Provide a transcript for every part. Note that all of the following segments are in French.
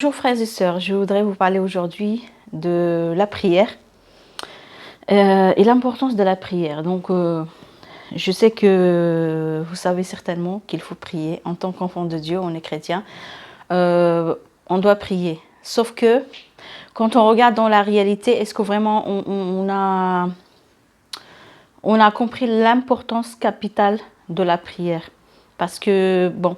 Bonjour frères et sœurs, je voudrais vous parler aujourd'hui de la prière et l'importance de la prière. Donc, je sais que vous savez certainement qu'il faut prier. En tant qu'enfant de Dieu, on est chrétien, on doit prier. Sauf que quand on regarde dans la réalité, est-ce que vraiment on a compris l'importance capitale de la prière? Parce que, bon,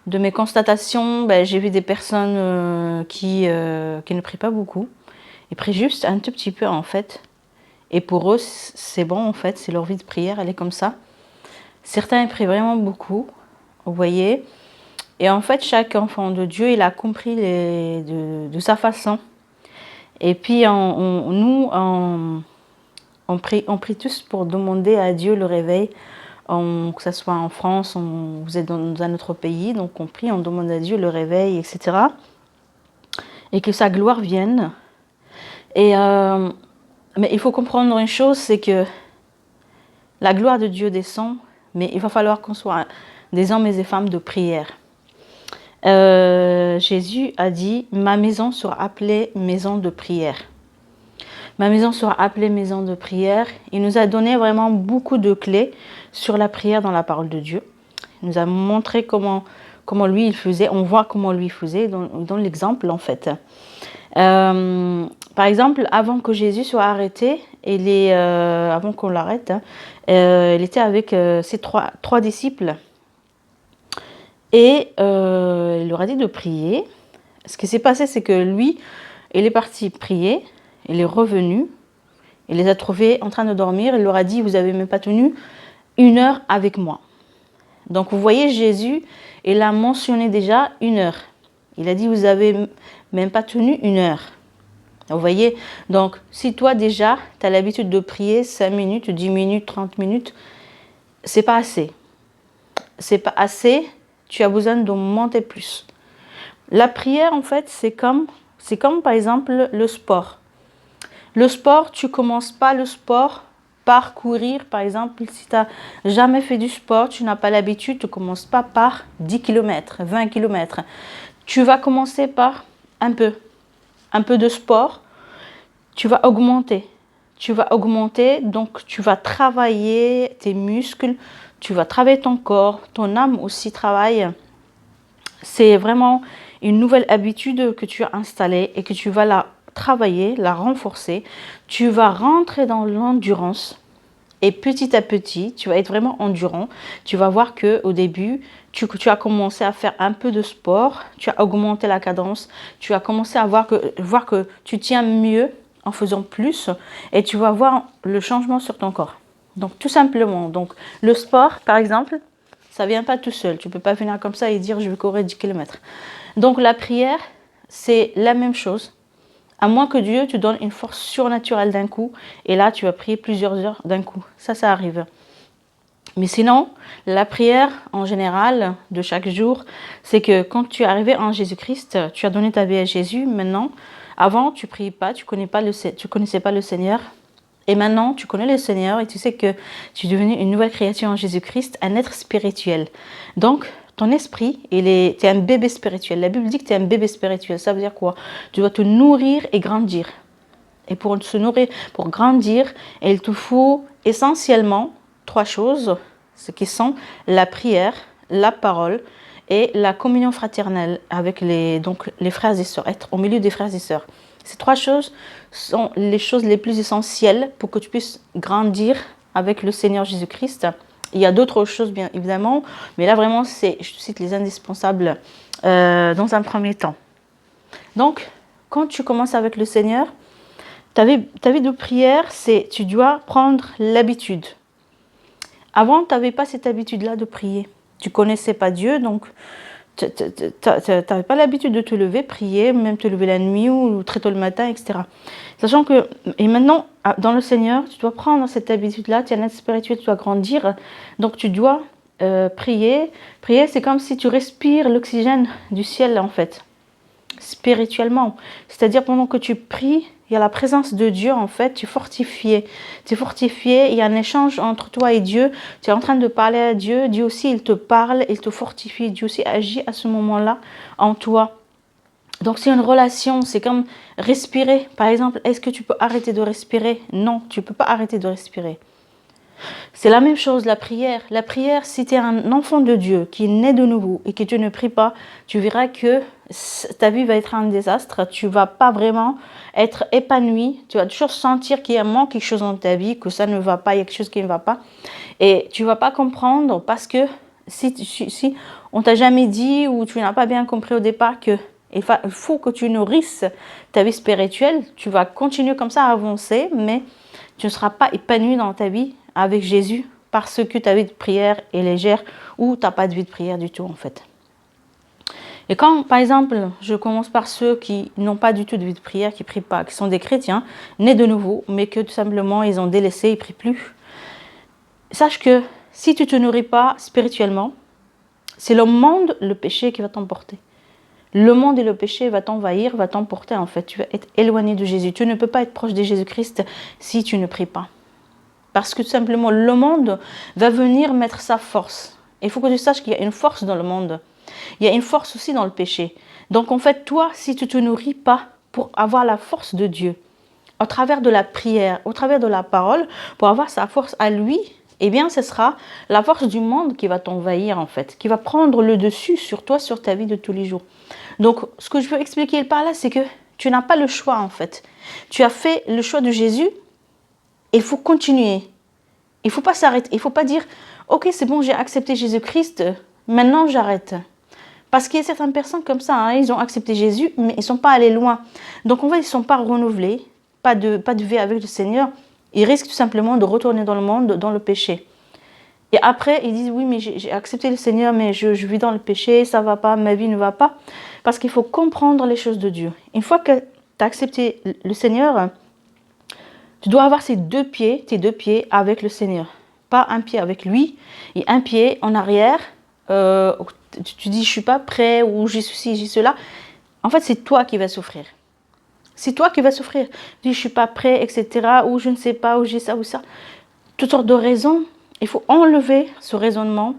de mes constatations, j'ai vu des personnes qui ne prient pas beaucoup. Ils prient juste un tout petit peu en fait. Et pour eux, c'est bon en fait, c'est leur vie de prière, elle est comme ça. Certains ils prient vraiment beaucoup, vous voyez. Et en fait, chaque enfant de Dieu, il a compris de sa façon. Et puis, on prie tous pour demander à Dieu le réveil. Que ce soit en France, vous êtes dans un autre pays, donc on prie, on demande à Dieu le réveil, etc. Et que sa gloire vienne. Mais il faut comprendre une chose, c'est que la gloire de Dieu descend, mais il va falloir qu'on soit des hommes et des femmes de prière. Jésus a dit « Ma maison sera appelée maison de prière ». Ma maison sera appelée maison de prière. Il nous a donné vraiment beaucoup de clés sur la prière dans la parole de Dieu. Il nous a montré comment lui il faisait. On voit comment lui faisait dans l'exemple en fait. Par exemple, avant que Jésus soit arrêté, avant qu'on l'arrête, il était avec ses trois disciples et il leur a dit de prier. Ce qui s'est passé, c'est que lui, il est parti prier, il est revenu, il les a trouvés en train de dormir, il leur a dit, vous n'avez même pas tenu 1 heure avec moi. Donc vous voyez, Jésus, il a mentionné déjà 1 heure. Il a dit, vous n'avez même pas tenu 1 heure. Vous voyez, donc si toi déjà, tu as l'habitude de prier 5 minutes, 10 minutes, 30 minutes, c'est pas assez. C'est pas assez, tu as besoin de monter plus. La prière, en fait, c'est comme par exemple le sport. Le sport, tu commences pas le sport par courir, par exemple. Si tu n'as jamais fait du sport, tu n'as pas l'habitude, tu ne commences pas par 10 km, 20 km. Tu vas commencer par un peu de sport. Tu vas augmenter. Donc tu vas travailler tes muscles, tu vas travailler ton corps, ton âme aussi travaille. C'est vraiment une nouvelle habitude que tu as installée et que tu vas la travailler, la renforcer. Tu vas rentrer dans l'endurance et petit à petit, tu vas être vraiment endurant. Tu vas voir qu'au début, tu as commencé à faire un peu de sport, tu as augmenté la cadence, tu as commencé à voir que tu tiens mieux en faisant plus et tu vas voir le changement sur ton corps. Donc tout simplement, donc le sport par exemple, ça ne vient pas tout seul. Tu ne peux pas venir comme ça et dire je vais courir 10 km. Donc la prière, c'est la même chose. À moins que Dieu te donne une force surnaturelle d'un coup. Et là, tu vas prier plusieurs heures d'un coup. Ça arrive. Mais sinon, la prière en général de chaque jour, c'est que quand tu es arrivé en Jésus-Christ, tu as donné ta vie à Jésus. Maintenant, avant, tu ne priais pas, tu ne connaissais pas le Seigneur. Et maintenant, tu connais le Seigneur et tu sais que tu es devenu une nouvelle créature en Jésus-Christ, un être spirituel. Donc, ton esprit, tu es un bébé spirituel. La Bible dit que tu es un bébé spirituel. Ça veut dire quoi? Tu dois te nourrir et grandir. Et pour se nourrir, pour grandir, il te faut essentiellement 3 choses, ce qui sont la prière, la parole et la communion fraternelle avec les frères et sœurs, être au milieu des frères et sœurs. Ces 3 choses sont les choses les plus essentielles pour que tu puisses grandir avec le Seigneur Jésus-Christ. Il y a d'autres choses, bien évidemment, mais là vraiment, je te cite les indispensables dans un premier temps. Donc, quand tu commences avec le Seigneur, ta vie de prière, tu dois prendre l'habitude. Avant, tu n'avais pas cette habitude-là de prier. Tu ne connaissais pas Dieu, donc tu n'avais pas l'habitude de te lever, prier, même te lever la nuit ou très tôt le matin, etc. Sachant que, et maintenant, dans le Seigneur, tu dois prendre cette habitude-là, tu es un être spirituel, tu dois grandir, donc tu dois prier. Prier, c'est comme si tu respires l'oxygène du ciel, en fait, spirituellement. C'est-à-dire, pendant que tu pries, il y a la présence de Dieu, en fait, tu es fortifié, il y a un échange entre toi et Dieu, tu es en train de parler à Dieu, Dieu aussi, il te parle, il te fortifie, Dieu aussi agit à ce moment-là en toi. Donc c'est une relation, c'est comme respirer. Par exemple, est-ce que tu peux arrêter de respirer? Non, tu ne peux pas arrêter de respirer. C'est la même chose, la prière. La prière, si tu es un enfant de Dieu qui est né de nouveau et que tu ne pries pas, tu verras que ta vie va être un désastre. Tu ne vas pas vraiment être épanoui. Tu vas toujours sentir qu'il y a quelque chose dans ta vie, que ça ne va pas, il y a quelque chose qui ne va pas. Et tu ne vas pas comprendre parce que si on t'a jamais dit ou tu n'as pas bien compris au départ que il faut que tu nourrisses ta vie spirituelle, tu vas continuer comme ça à avancer, mais tu ne seras pas épanoui dans ta vie avec Jésus parce que ta vie de prière est légère ou tu n'as pas de vie de prière du tout en fait. Et quand, par exemple, je commence par ceux qui n'ont pas du tout de vie de prière, qui ne prient pas, qui sont des chrétiens, nés de nouveau, mais que tout simplement ils ont délaissé, ils ne prient plus, sache que si tu ne te nourris pas spirituellement, c'est le monde, le péché qui va t'emporter. Le monde et le péché va t'envahir, va t'emporter en fait. Tu vas être éloigné de Jésus. Tu ne peux pas être proche de Jésus-Christ si tu ne pries pas. Parce que tout simplement, le monde va venir mettre sa force. Il faut que tu saches qu'il y a une force dans le monde. Il y a une force aussi dans le péché. Donc en fait, toi, si tu ne te nourris pas pour avoir la force de Dieu, au travers de la prière, au travers de la parole, pour avoir sa force à lui, eh bien, ce sera la force du monde qui va t'envahir en fait, qui va prendre le dessus sur toi, sur ta vie de tous les jours. Donc, ce que je veux expliquer par là, c'est que tu n'as pas le choix en fait. Tu as fait le choix de Jésus, il faut continuer. Il ne faut pas s'arrêter. Il ne faut pas dire, ok, c'est bon, j'ai accepté Jésus-Christ, maintenant j'arrête. Parce qu'il y a certaines personnes comme ça, hein, ils ont accepté Jésus, mais ils ne sont pas allés loin. Donc en fait, ils ne sont pas renouvelés, pas de vie avec le Seigneur. Ils risquent tout simplement de retourner dans le monde, dans le péché. Et après, ils disent, oui, mais j'ai accepté le Seigneur, mais je vis dans le péché, ça ne va pas, ma vie ne va pas. Parce qu'il faut comprendre les choses de Dieu. Une fois que tu as accepté le Seigneur, tu dois avoir tes deux pieds avec le Seigneur. Pas un pied avec lui et un pied en arrière. Tu dis, je ne suis pas prêt ou j'ai ceci, j'ai cela. En fait, c'est toi qui vas souffrir. C'est toi qui vas souffrir. Tu dis, je ne suis pas prêt, etc. Ou je ne sais pas, ou j'ai ça ou ça. Toutes sortes de raisons. Il faut enlever ce raisonnement.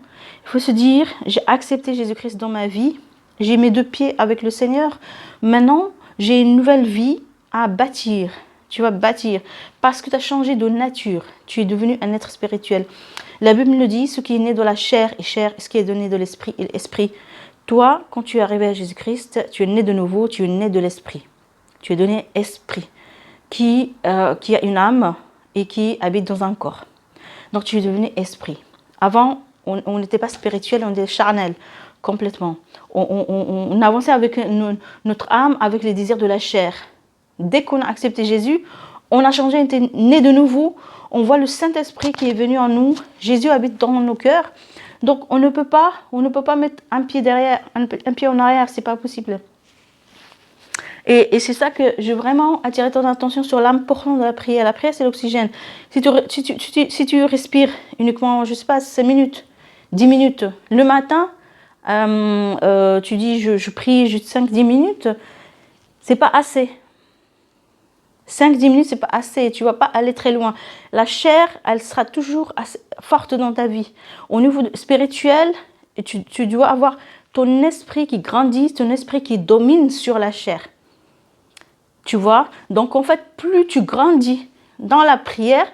Il faut se dire, j'ai accepté Jésus-Christ dans ma vie. J'ai mes deux pieds avec le Seigneur. Maintenant, j'ai une nouvelle vie à bâtir. Tu vas bâtir parce que tu as changé de nature. Tu es devenu un être spirituel. La Bible le dit, ce qui est né de la chair est chair, ce qui est donné de l'esprit est l'esprit. Toi, quand tu es arrivé à Jésus-Christ, tu es né de nouveau, tu es né de l'esprit. Tu es donné esprit qui a une âme et qui habite dans un corps. Donc tu es devenu esprit. Avant, on n'était pas spirituel, on était charnel complètement. On avançait avec notre âme, avec les désirs de la chair. Dès qu'on a accepté Jésus, on a changé, on était né de nouveau. On voit le Saint-Esprit qui est venu en nous. Jésus habite dans nos cœurs. Donc on ne peut pas mettre un pied derrière, un pied en arrière, c'est pas possible. Et c'est ça que je veux vraiment attirer ton attention sur l'importance de la prière. La prière, c'est l'oxygène. Si tu respires uniquement, je ne sais pas, 5 minutes, 10 minutes, le matin, tu dis je prie juste 5-10 minutes, c'est pas assez. 5-10 minutes, c'est pas assez. Tu ne vas pas aller très loin. La chair, elle sera toujours assez forte dans ta vie. Au niveau spirituel, tu dois avoir ton esprit qui grandit, ton esprit qui domine sur la chair. Tu vois? Donc, en fait, plus tu grandis dans la prière,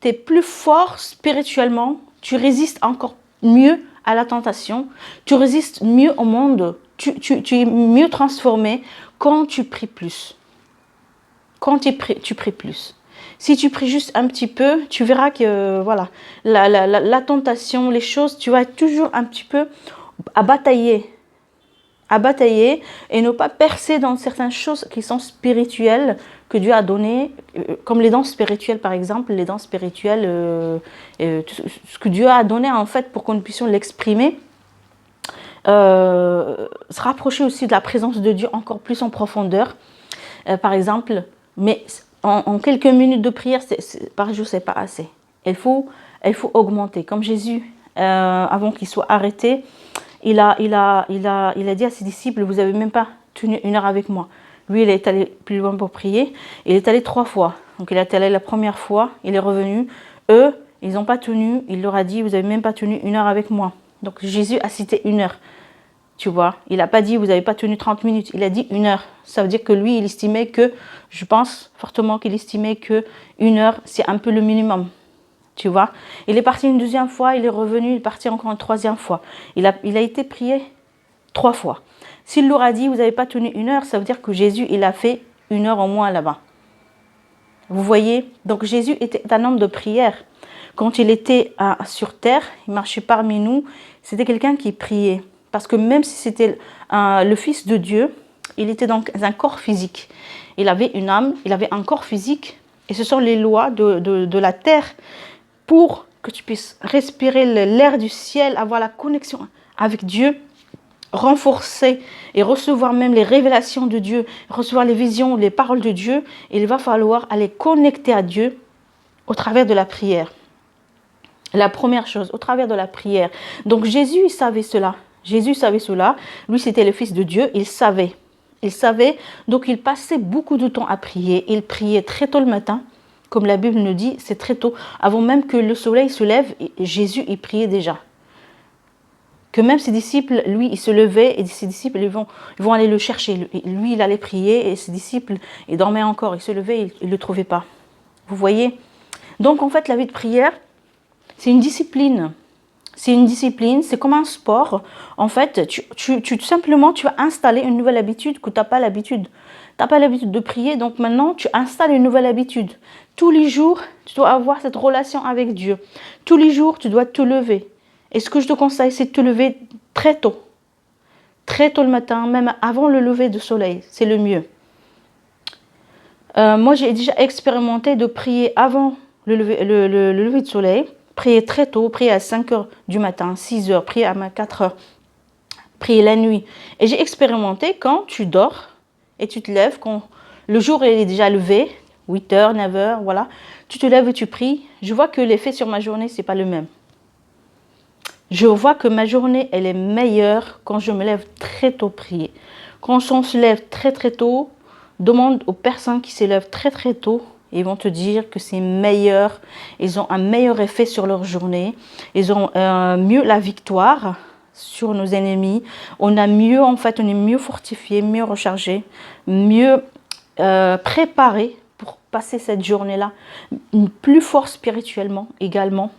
tu es plus fort spirituellement. Tu résistes encore mieux à la tentation. Tu résistes mieux au monde. Tu es mieux transformé quand tu pries plus. Quand tu pries plus. Si tu pries juste un petit peu, tu verras que voilà, la tentation, les choses, tu vas être toujours un petit peu à batailler et ne pas percer dans certaines choses qui sont spirituelles que Dieu a données, comme les dons spirituels par exemple, les dons spirituels, ce que Dieu a donné en fait pour que nous puissions l'exprimer, se rapprocher aussi de la présence de Dieu encore plus en profondeur, par exemple, mais en quelques minutes de prière par jour, c'est pas assez. Il faut augmenter, comme Jésus, avant qu'il soit arrêté, il a dit à ses disciples, vous n'avez même pas tenu 1 heure avec moi. Lui, il est allé plus loin pour prier. Il est allé 3 fois. Donc, il est allé la première fois, il est revenu. Eux, ils n'ont pas tenu. Il leur a dit, vous n'avez même pas tenu 1 heure avec moi. Donc, Jésus a cité 1 heure. Tu vois, il n'a pas dit vous n'avez pas tenu 30 minutes, il a dit 1 heure. Ça veut dire que lui, il estimait que, je pense fortement qu'il estimait que 1 heure, c'est un peu le minimum. Tu vois, il est parti une deuxième fois, il est revenu, il est parti encore une troisième fois. Il a été prié 3 fois. S'il leur a dit vous n'avez pas tenu 1 heure, ça veut dire que Jésus, il a fait 1 heure au moins là-bas. Vous voyez, donc Jésus était un homme de prière. Quand il était sur terre, il marchait parmi nous, c'était quelqu'un qui priait. Parce que même si c'était le Fils de Dieu, il était dans un corps physique. Il avait une âme, il avait un corps physique. Et ce sont les lois de la terre pour que tu puisses respirer l'air du ciel, avoir la connexion avec Dieu, renforcer et recevoir même les révélations de Dieu, recevoir les visions, les paroles de Dieu. Il va falloir aller connecter à Dieu au travers de la prière. La première chose, au travers de la prière. Donc Jésus, il savait cela. Jésus savait cela. Lui, c'était le Fils de Dieu. Il savait. Il savait. Donc, il passait beaucoup de temps à prier. Il priait très tôt le matin. Comme la Bible nous dit, c'est très tôt. Avant même que le soleil se lève, Jésus, il priait déjà. Que même ses disciples, lui, il se levait et ses disciples, ils vont aller le chercher. Lui, il allait prier et ses disciples, ils dormaient encore. Ils se levaient, ils ne le trouvaient pas. Vous voyez? Donc, en fait, la vie de prière, c'est une discipline. C'est une discipline, c'est comme un sport. En fait, simplement, tu vas installer une nouvelle habitude que tu n'as pas l'habitude. Tu n'as pas l'habitude de prier, donc maintenant, tu installes une nouvelle habitude. Tous les jours, tu dois avoir cette relation avec Dieu. Tous les jours, tu dois te lever. Et ce que je te conseille, c'est de te lever très tôt. Très tôt le matin, même avant le lever du soleil. C'est le mieux. Moi, j'ai déjà expérimenté de prier avant le lever du soleil. Prier très tôt, prier à 5 heures du matin, 6 heures, prier à 4 heures, prier la nuit. Et j'ai expérimenté quand tu dors et tu te lèves, quand le jour est déjà levé, 8 heures, 9 heures, voilà, tu te lèves et tu pries. Je vois que l'effet sur ma journée, ce n'est pas le même. Je vois que ma journée, elle est meilleure quand je me lève très tôt prier. Quand on se lève très très tôt, demande aux personnes qui se lèvent très très tôt, ils vont te dire que c'est meilleur, ils ont un meilleur effet sur leur journée, ils ont mieux la victoire sur nos ennemis, on est mieux fortifié, mieux rechargé, mieux préparé pour passer cette journée-là, plus fort spirituellement également.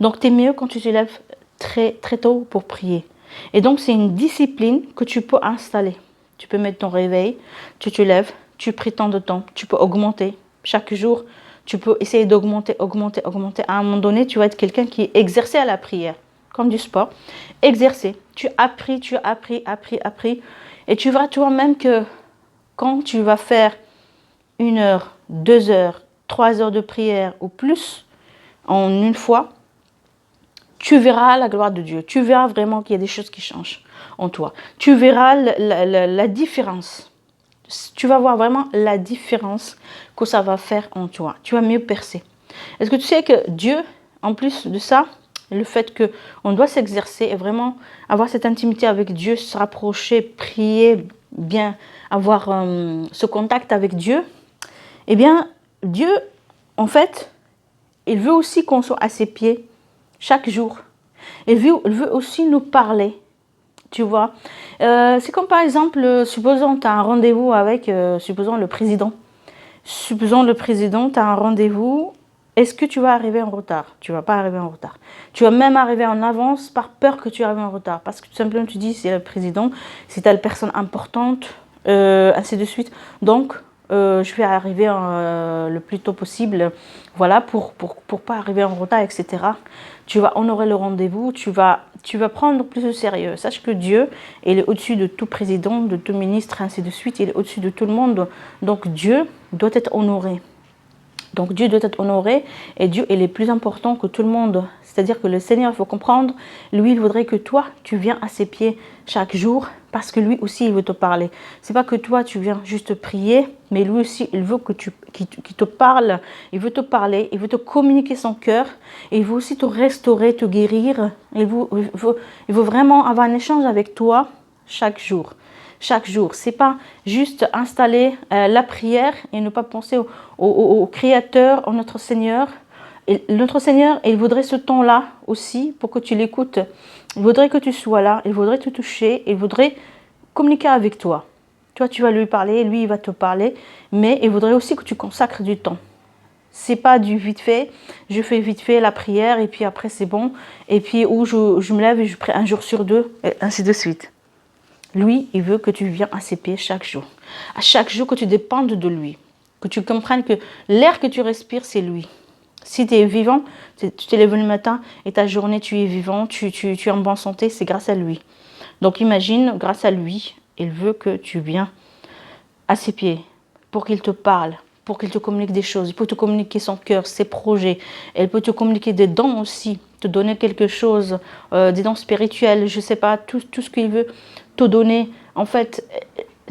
Donc, tu es mieux quand tu te lèves très, très tôt pour prier. Et donc, c'est une discipline que tu peux installer. Tu peux mettre ton réveil, tu te lèves, tu pries tant de temps, tu peux augmenter. Chaque jour, tu peux essayer d'augmenter. À un moment donné, tu vas être quelqu'un qui est exercé à la prière, comme du sport. Exercer. Tu as appris. Et tu verras toi-même que quand tu vas faire 1 heure, 2 heures, 3 heures de prière ou plus en une fois, tu verras la gloire de Dieu. Tu verras vraiment qu'il y a des choses qui changent en toi. Tu verras la différence. Tu vas voir vraiment la différence que ça va faire en toi. Tu vas mieux percer. Est-ce que tu sais que Dieu, en plus de ça, le fait qu'on doit s'exercer et vraiment avoir cette intimité avec Dieu, se rapprocher, prier, bien avoir ce contact avec Dieu, eh bien, Dieu, en fait, il veut aussi qu'on soit à ses pieds chaque jour. Il veut aussi nous parler. Tu vois, c'est comme par exemple, supposons tu as un rendez-vous avec, supposons le président. Supposons le président, tu as un rendez-vous. Est-ce que tu vas arriver en retard? Tu ne vas pas arriver en retard. Tu vas même arriver en avance par peur que tu arrives en retard. Parce que tout simplement, tu dis, c'est le président, c'est telle personne importante, ainsi de suite. Donc, je vais arriver le plus tôt possible, voilà, pour pas arriver en retard, etc. Tu vas honorer le rendez-vous, tu vas prendre plus au sérieux. Sache que Dieu, il est au-dessus de tout président, de tout ministre, ainsi de suite. Il est au-dessus de tout le monde. Donc Dieu doit être honoré. Donc Dieu doit être honoré et Dieu, il est plus important que tout le monde. C'est-à-dire que le Seigneur, il faut comprendre, lui, il voudrait que toi, tu viens à ses pieds chaque jour parce que lui aussi, il veut te parler. C'est pas que toi, tu viens juste prier, mais lui aussi, il veut qu'il te parle. Il veut te parler, il veut te communiquer son cœur. Et il veut aussi te restaurer, te guérir. Il veut vraiment avoir un échange avec toi chaque jour. Chaque jour, c'est pas juste installer la prière et ne pas penser au Créateur, au notre Seigneur. Et notre Seigneur, il voudrait ce temps-là aussi pour que tu l'écoutes Il voudrait que tu sois là, il voudrait te toucher, il voudrait communiquer avec toi. Toi, tu vas lui parler, lui, il va te parler, mais il voudrait aussi que tu consacres du temps. C'est pas du vite fait, je fais vite fait la prière et puis après c'est bon. Et puis où je me lève et je prie un jour sur deux, et ainsi de suite. Lui, il veut que tu viennes à ses pieds chaque jour. À chaque jour que tu dépendes de lui. Que tu comprennes que l'air que tu respires, c'est lui. Si tu es vivant, tu t'es levé le matin et ta journée, tu es vivant, tu es en bonne santé, c'est grâce à lui. Donc imagine, grâce à lui, il veut que tu viennes à ses pieds pour qu'il te parle, pour qu'il te communique des choses. Il peut te communiquer son cœur, ses projets. Il peut te communiquer des dons aussi, te donner quelque chose, des dons spirituels, je ne sais pas, tout ce qu'il veut te donner. En fait,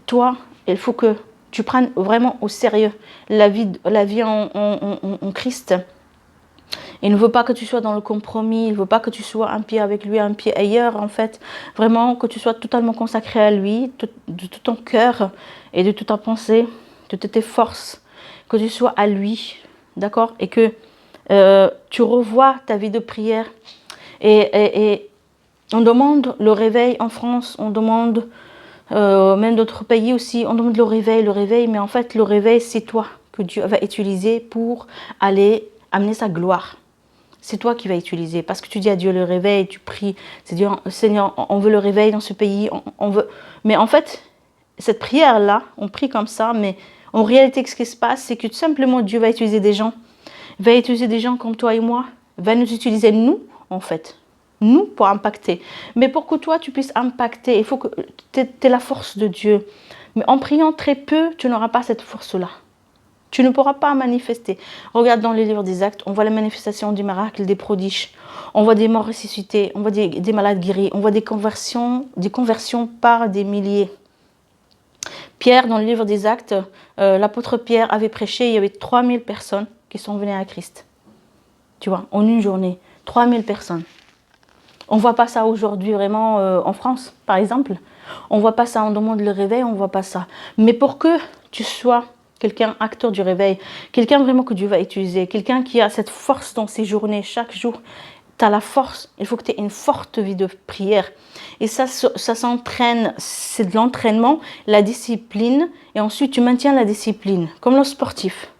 toi, il faut que tu prennes vraiment au sérieux la vie en Christ. Il ne veut pas que tu sois dans le compromis, il ne veut pas que tu sois un pied avec lui, un pied ailleurs, en fait. Vraiment, que tu sois totalement consacré à lui, de tout ton cœur et de toute ta pensée, de toutes tes forces, que tu sois à lui, d'accord? Et que tu revois ta vie de prière. Et on demande le réveil en France, on demande même d'autres pays aussi, on demande le réveil, mais en fait, le réveil, c'est toi que Dieu va utiliser pour aller amener sa gloire. C'est toi qui vas utiliser. Parce que tu dis à Dieu le réveil, tu pries. C'est Dieu, Seigneur, on veut le réveil dans ce pays. On veut. Mais en fait, cette prière-là, on prie comme ça, mais en réalité, ce qui se passe, c'est que tout simplement Dieu va utiliser des gens. Va utiliser des gens comme toi et moi. Va nous utiliser, nous, en fait. Nous, pour impacter. Mais pour que toi, tu puisses impacter, il faut que tu aies la force de Dieu. Mais en priant très peu, tu n'auras pas cette force-là. Tu ne pourras pas manifester. Regarde dans les livres des Actes, on voit la manifestation du miracle, des prodiges. On voit des morts ressuscités, on voit des malades guéris, on voit des conversions par des milliers. Pierre, dans le livre des Actes, l'apôtre Pierre avait prêché, il y avait 3000 personnes qui sont venues à Christ. Tu vois, en une journée, 3000 personnes. On ne voit pas ça aujourd'hui vraiment en France, par exemple. On ne voit pas ça, on demande le réveil, on ne voit pas ça. Mais pour que tu sois quelqu'un acteur du réveil, quelqu'un vraiment que Dieu va utiliser, quelqu'un qui a cette force dans ses journées, chaque jour, tu as la force, il faut que tu aies une forte vie de prière. Et ça s'entraîne, c'est de l'entraînement, la discipline, et ensuite tu maintiens la discipline, comme le sportif.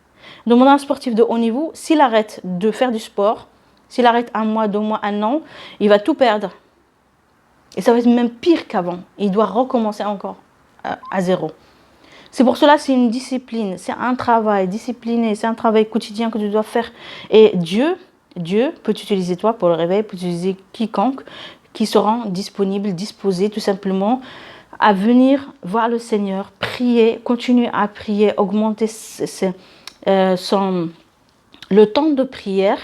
Demande à un sportif de haut niveau, s'il arrête de faire du sport, s'il arrête 1 mois, 2 mois, 1 an, il va tout perdre. Et ça va être même pire qu'avant. Il doit recommencer encore à zéro. C'est pour cela que c'est une discipline, c'est un travail discipliné, c'est un travail quotidien que tu dois faire. Et Dieu peut t'utiliser toi pour le réveil, peut utiliser quiconque qui sera disponible, disposé tout simplement à venir voir le Seigneur, prier, continuer à prier, augmenter le temps de prière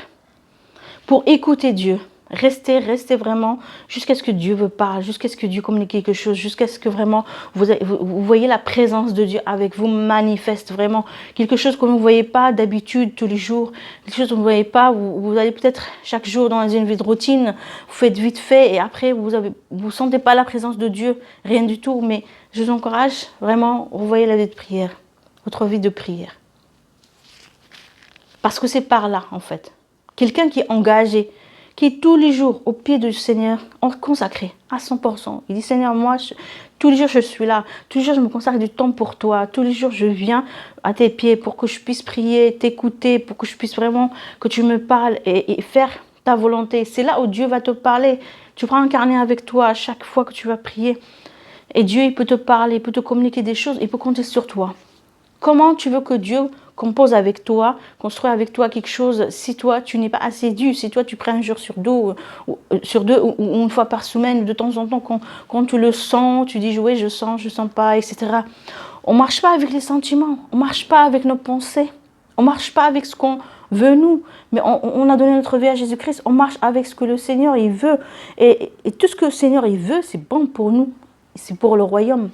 pour écouter Dieu. Restez vraiment jusqu'à ce que Dieu vous parle, jusqu'à ce que Dieu communique quelque chose, jusqu'à ce que vraiment vous voyez la présence de Dieu avec vous manifeste vraiment quelque chose que vous ne voyez pas d'habitude tous les jours, quelque chose que vous ne voyez pas, vous allez peut-être chaque jour dans une vie de routine, vous faites vite fait et après vous sentez pas la présence de Dieu, rien du tout, mais je vous encourage vraiment, revoyez la vie de prière, votre vie de prière. Parce que c'est par là en fait. Quelqu'un qui est engagé, qui est tous les jours au pied du Seigneur, consacré à 100%. Il dit, Seigneur, moi, tous les jours, je suis là. Tous les jours, je me consacre du temps pour toi. Tous les jours, je viens à tes pieds pour que je puisse prier, t'écouter, pour que je puisse vraiment, que tu me parles et faire ta volonté. C'est là où Dieu va te parler. Tu prends un carnet avec toi à chaque fois que tu vas prier. Et Dieu, il peut te parler, il peut te communiquer des choses, il peut compter sur toi. Comment tu veux que Dieu compose avec toi, construit avec toi quelque chose si toi tu n'es pas assidu, si toi tu prends un jour sur deux ou une fois par semaine, de temps en temps quand tu le sens, tu dis oui je sens pas, etc. On ne marche pas avec les sentiments, on ne marche pas avec nos pensées, on ne marche pas avec ce qu'on veut nous, mais on a donné notre vie à Jésus-Christ, on marche avec ce que le Seigneur il veut et tout ce que le Seigneur il veut c'est bon pour nous, c'est pour le royaume.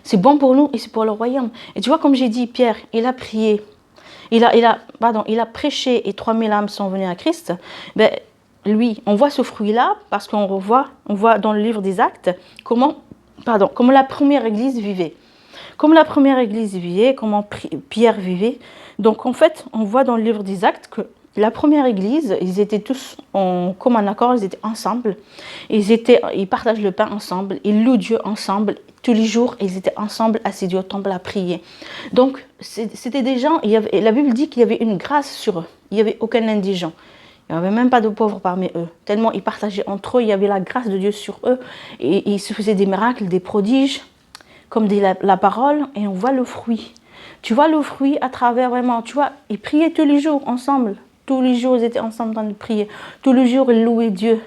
C'est bon pour nous et c'est pour le royaume. Et tu vois, comme j'ai dit, Pierre, il a prié. Il a prêché et 3000 âmes sont venues à Christ. Ben, lui, on voit ce fruit-là parce on voit dans le livre des Actes comment la première église vivait. Comme la première église vivait, comment Pierre vivait. Donc en fait, on voit dans le livre des Actes la première église, ils étaient tous en commun accord, ils étaient ensemble. Ils partagent le pain ensemble, ils louent Dieu ensemble. Tous les jours, ils étaient ensemble, assis au temple à prier. Donc, c'était des gens, la Bible dit qu'il y avait une grâce sur eux. Il n'y avait aucun indigent. Il n'y avait même pas de pauvres parmi eux. Tellement ils partageaient entre eux, il y avait la grâce de Dieu sur eux. Et ils se faisaient des miracles, des prodiges, comme dit la parole, et on voit le fruit. Tu vois le fruit à travers vraiment, tu vois, ils priaient tous les jours ensemble. Tous les jours, ils étaient ensemble en train de prier. Tous les jours, ils louaient Dieu.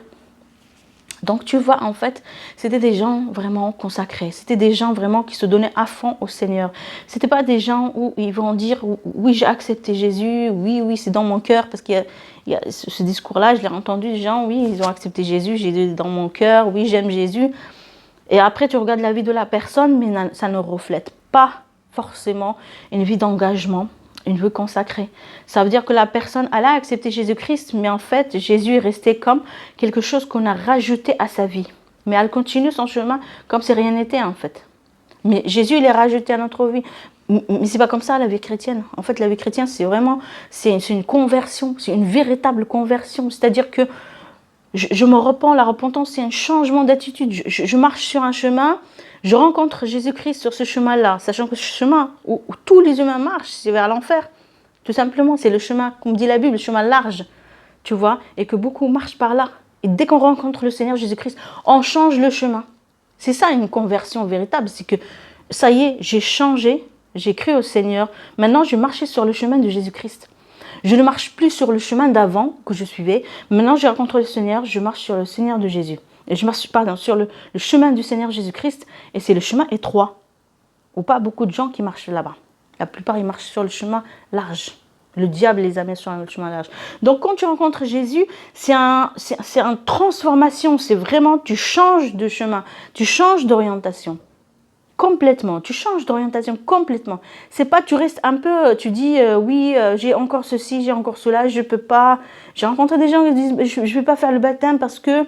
Donc, tu vois, en fait, c'était des gens vraiment consacrés. C'était des gens vraiment qui se donnaient à fond au Seigneur. C'était pas des gens où ils vont dire « Oui, j'ai accepté Jésus. Oui, c'est dans mon cœur. » Parce qu'il y a ce discours-là, je l'ai entendu, des gens, oui, ils ont accepté Jésus. Jésus est dans mon cœur. Oui, j'aime Jésus. Et après, tu regardes la vie de la personne, mais ça ne reflète pas forcément une vie d'engagement, une vie consacrée. Ça veut dire que la personne, elle a accepté Jésus-Christ, mais en fait, Jésus est resté comme quelque chose qu'on a rajouté à sa vie. Mais elle continue son chemin comme si rien n'était en fait. Mais Jésus, il est rajouté à notre vie. Mais c'est pas comme ça la vie chrétienne. En fait, la vie chrétienne, c'est vraiment, c'est une conversion, c'est une véritable conversion. C'est-à-dire que je me repens, la repentance, c'est un changement d'attitude. Je marche sur un chemin, je rencontre Jésus-Christ sur ce chemin-là, sachant que ce chemin où tous les humains marchent, c'est vers l'enfer. Tout simplement, c'est le chemin, comme dit la Bible, le chemin large, tu vois, et que beaucoup marchent par là. Et dès qu'on rencontre le Seigneur Jésus-Christ, on change le chemin. C'est ça une conversion véritable, c'est que ça y est, j'ai changé, j'ai cru au Seigneur, maintenant je marche sur le chemin de Jésus-Christ. Je ne marche plus sur le chemin d'avant que je suivais. Maintenant, j'ai rencontré le Seigneur, je marche sur le Seigneur de Jésus. Et je marche sur le chemin du Seigneur Jésus-Christ. Et c'est le chemin étroit, où pas beaucoup de gens qui marchent là-bas. La plupart, ils marchent sur le chemin large. Le diable les amène sur le chemin large. Donc, quand tu rencontres Jésus, c'est une transformation. C'est vraiment, tu changes de chemin, tu changes d'orientation. Complètement, tu changes d'orientation complètement. C'est pas tu restes un peu, tu dis oui, j'ai encore ceci, j'ai encore cela, je peux pas. J'ai rencontré des gens qui disent je vais pas faire le baptême parce que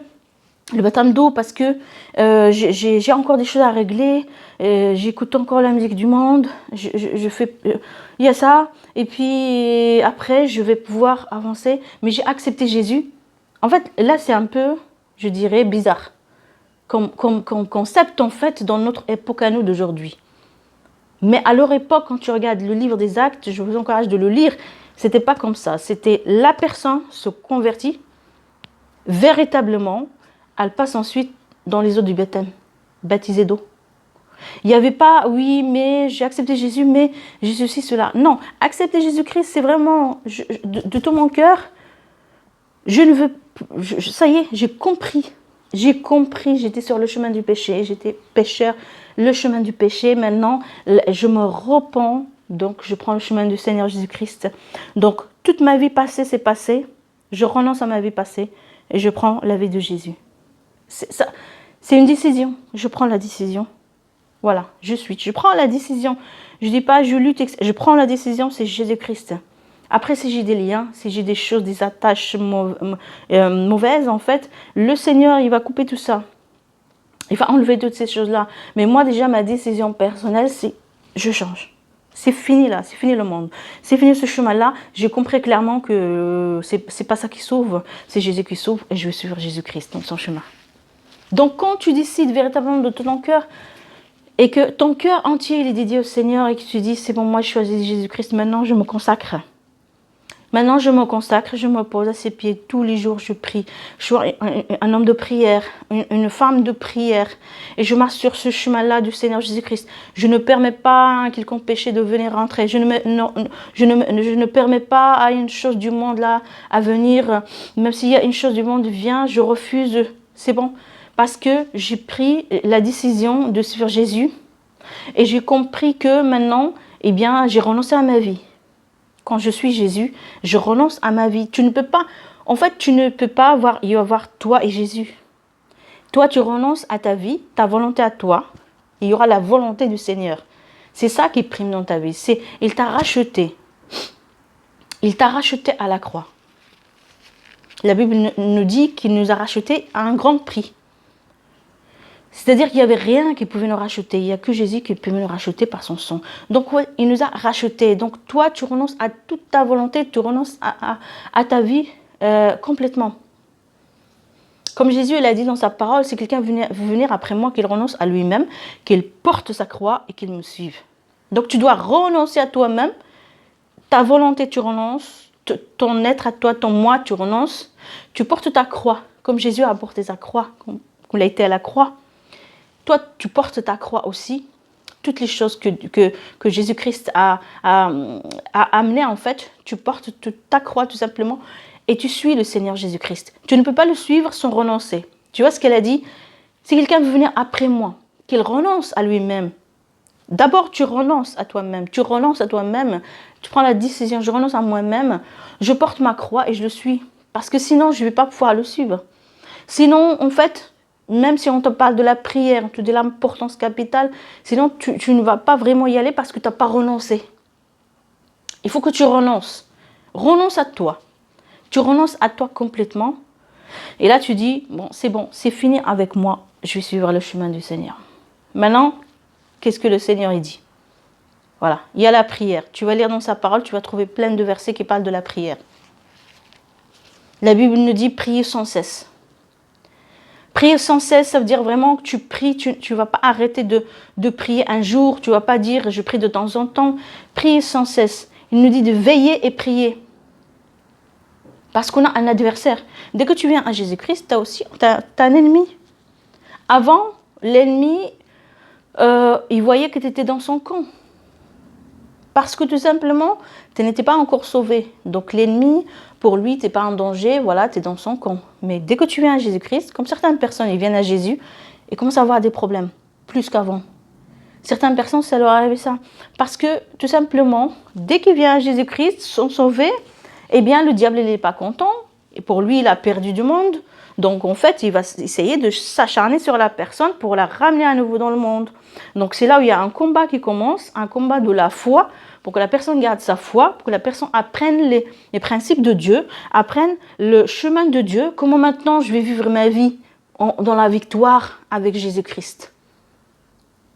le baptême d'eau parce que j'ai encore des choses à régler, j'écoute encore la musique du monde, je fais il y a ça et puis après je vais pouvoir avancer, mais j'ai accepté Jésus. En fait, là c'est un peu, je dirais, bizarre. Comme concept en fait dans notre époque à nous d'aujourd'hui. Mais à leur époque, quand tu regardes le livre des Actes, je vous encourage de le lire, c'était pas comme ça. C'était la personne se convertit véritablement, elle passe ensuite dans les eaux du baptême, baptisée d'eau. Il n'y avait pas, oui, mais j'ai accepté Jésus, mais j'ai ceci, cela. Non, accepter Jésus-Christ, c'est vraiment de tout mon cœur. Je ne veux, ça y est, j'ai compris. J'étais sur le chemin du péché, j'étais pécheur, le chemin du péché. Maintenant, je me repens, donc je prends le chemin du Seigneur Jésus-Christ. Donc, toute ma vie passée, c'est passé. Je renonce à ma vie passée et je prends la vie de Jésus. C'est une décision. Je prends la décision. Voilà, je prends la décision. Je ne dis pas, je lutte, je prends la décision, c'est Jésus-Christ. Après, si j'ai des liens, si j'ai des choses, des attaches mauvaises, en fait, le Seigneur, il va couper tout ça. Il va enlever toutes ces choses-là. Mais moi, déjà, ma décision personnelle, c'est je change. C'est fini là, c'est fini le monde. C'est fini ce chemin-là. J'ai compris clairement que c'est pas ça qui sauve, c'est Jésus qui sauve et je vais suivre Jésus-Christ dans son chemin. Donc, quand tu décides véritablement de tout ton cœur et que ton cœur entier il est dédié au Seigneur et que tu dis c'est bon, moi je choisis Jésus-Christ, maintenant je me consacre. Maintenant, je me consacre, je me pose à ses pieds tous les jours, je prie. Je suis un homme de prière, une femme de prière. Et je marche sur ce chemin-là du Seigneur Jésus-Christ. Je ne permets pas à un quelconque péché de venir rentrer. Je ne permets pas à une chose du monde là à venir. Même s'il y a une chose du monde, vient, je refuse. C'est bon. Parce que j'ai pris la décision de suivre Jésus. Et j'ai compris que maintenant, eh bien, j'ai renoncé à ma vie. Quand je suis Jésus, je renonce à ma vie. Tu ne peux pas y avoir toi et Jésus. Toi, tu renonces à ta vie, ta volonté à toi. Il y aura la volonté du Seigneur. C'est ça qui prime dans ta vie. Il t'a racheté. Il t'a racheté à la croix. La Bible nous dit qu'il nous a rachetés à un grand prix. C'est-à-dire qu'il n'y avait rien qui pouvait nous racheter. Il n'y a que Jésus qui peut nous racheter par son sang. Donc, ouais, il nous a rachetés. Donc, toi, tu renonces à toute ta volonté, tu renonces à ta vie complètement. Comme Jésus il a dit dans sa parole, si quelqu'un veut venir après moi, qu'il renonce à lui-même, qu'il porte sa croix et qu'il me suive. Donc, tu dois renoncer à toi-même. Ta volonté, tu renonces. Ton être à toi, ton moi, tu renonces. Tu portes ta croix, comme Jésus a porté sa croix, comme il a été à la croix. Toi, tu portes ta croix aussi. Toutes les choses que Jésus-Christ a amenées, en fait, tu portes ta croix tout simplement et tu suis le Seigneur Jésus-Christ. Tu ne peux pas le suivre sans renoncer. Tu vois ce qu'elle a dit? Si quelqu'un veut venir après moi, qu'il renonce à lui-même. D'abord, tu renonces à toi-même. Tu renonces à toi-même. Tu prends la décision, je renonce à moi-même. Je porte ma croix et je le suis. Parce que sinon, je ne vais pas pouvoir le suivre. Sinon, en fait, même si on te parle de la prière, on te dit l'importance capitale, sinon tu ne vas pas vraiment y aller parce que tu n'as pas renoncé. Il faut que tu renonces. Renonce à toi. Tu renonces à toi complètement. Et là, tu dis, bon, c'est fini avec moi. Je vais suivre le chemin du Seigneur. Maintenant, qu'est-ce que le Seigneur il dit? Voilà, il y a la prière. Tu vas lire dans sa parole, tu vas trouver plein de versets qui parlent de la prière. La Bible nous dit prier sans cesse. Prier sans cesse, ça veut dire vraiment que tu pries, tu ne vas pas arrêter de prier un jour, tu ne vas pas dire je prie de temps en temps. Prier sans cesse. Il nous dit de veiller et prier. Parce qu'on a un adversaire. Dès que tu viens à Jésus-Christ, tu as un ennemi. Avant, l'ennemi, il voyait que tu étais dans son camp. Parce que tout simplement, tu n'étais pas encore sauvé. Donc l'ennemi, pour lui, tu n'es pas en danger, voilà, tu es dans son camp. Mais dès que tu viens à Jésus-Christ, comme certaines personnes, ils viennent à Jésus et commencent à avoir des problèmes, plus qu'avant. Certaines personnes, ça leur arrive ça. Parce que tout simplement, dès qu'ils viennent à Jésus-Christ, sont sauvés, eh bien le diable, il n'est pas content. Et pour lui, il a perdu du monde. Donc en fait, il va essayer de s'acharner sur la personne pour la ramener à nouveau dans le monde. Donc c'est là où il y a un combat qui commence, un combat de la foi, pour que la personne garde sa foi, pour que la personne apprenne les principes de Dieu, apprenne le chemin de Dieu, comment maintenant je vais vivre ma vie dans la victoire avec Jésus-Christ.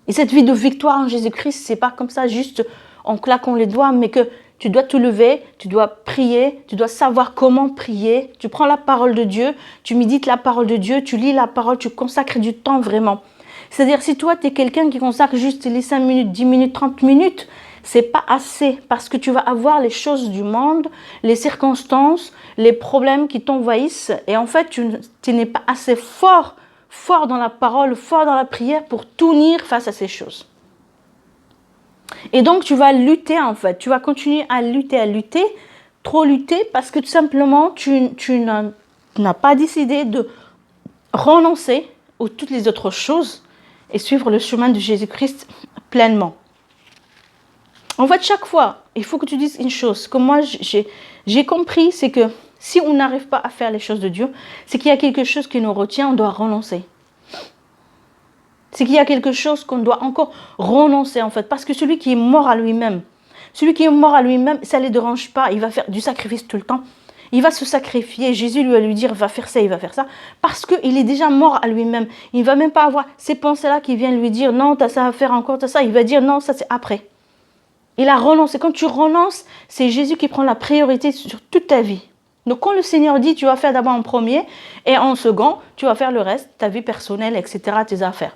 Et cette vie de victoire en Jésus-Christ, c'est pas comme ça juste en claquant les doigts, mais que tu dois te lever, tu dois prier, tu dois savoir comment prier. Tu prends la parole de Dieu, tu médites la parole de Dieu, tu lis la parole, tu consacres du temps vraiment. C'est-à-dire, si toi, tu es quelqu'un qui consacre juste les 5 minutes, 10 minutes, 30 minutes, c'est pas assez parce que tu vas avoir les choses du monde, les circonstances, les problèmes qui t'envahissent et en fait, tu n'es pas assez fort dans la parole, fort dans la prière pour tenir face à ces choses. Et donc, tu vas lutter en fait, tu vas continuer à lutter, trop lutter parce que tout simplement, tu n'as pas décidé de renoncer aux toutes les autres choses et suivre le chemin de Jésus-Christ pleinement. En fait, chaque fois, il faut que tu dises une chose que moi, j'ai compris, c'est que si on n'arrive pas à faire les choses de Dieu, c'est qu'il y a quelque chose qui nous retient, on doit renoncer. C'est qu'il y a quelque chose qu'on doit encore renoncer en fait. Parce que celui qui est mort à lui-même, ça ne les dérange pas, il va faire du sacrifice tout le temps. Il va se sacrifier, Jésus lui va lui dire, va faire ça, il va faire ça. Parce qu'il est déjà mort à lui-même. Il ne va même pas avoir ces pensées-là qui viennent lui dire, non, tu as ça à faire encore, tu as ça. Il va dire, non, ça c'est après. Il a renoncé. Quand tu renonces, c'est Jésus qui prend la priorité sur toute ta vie. Donc quand le Seigneur dit, tu vas faire d'abord en premier, et en second, tu vas faire le reste, ta vie personnelle, etc., tes affaires.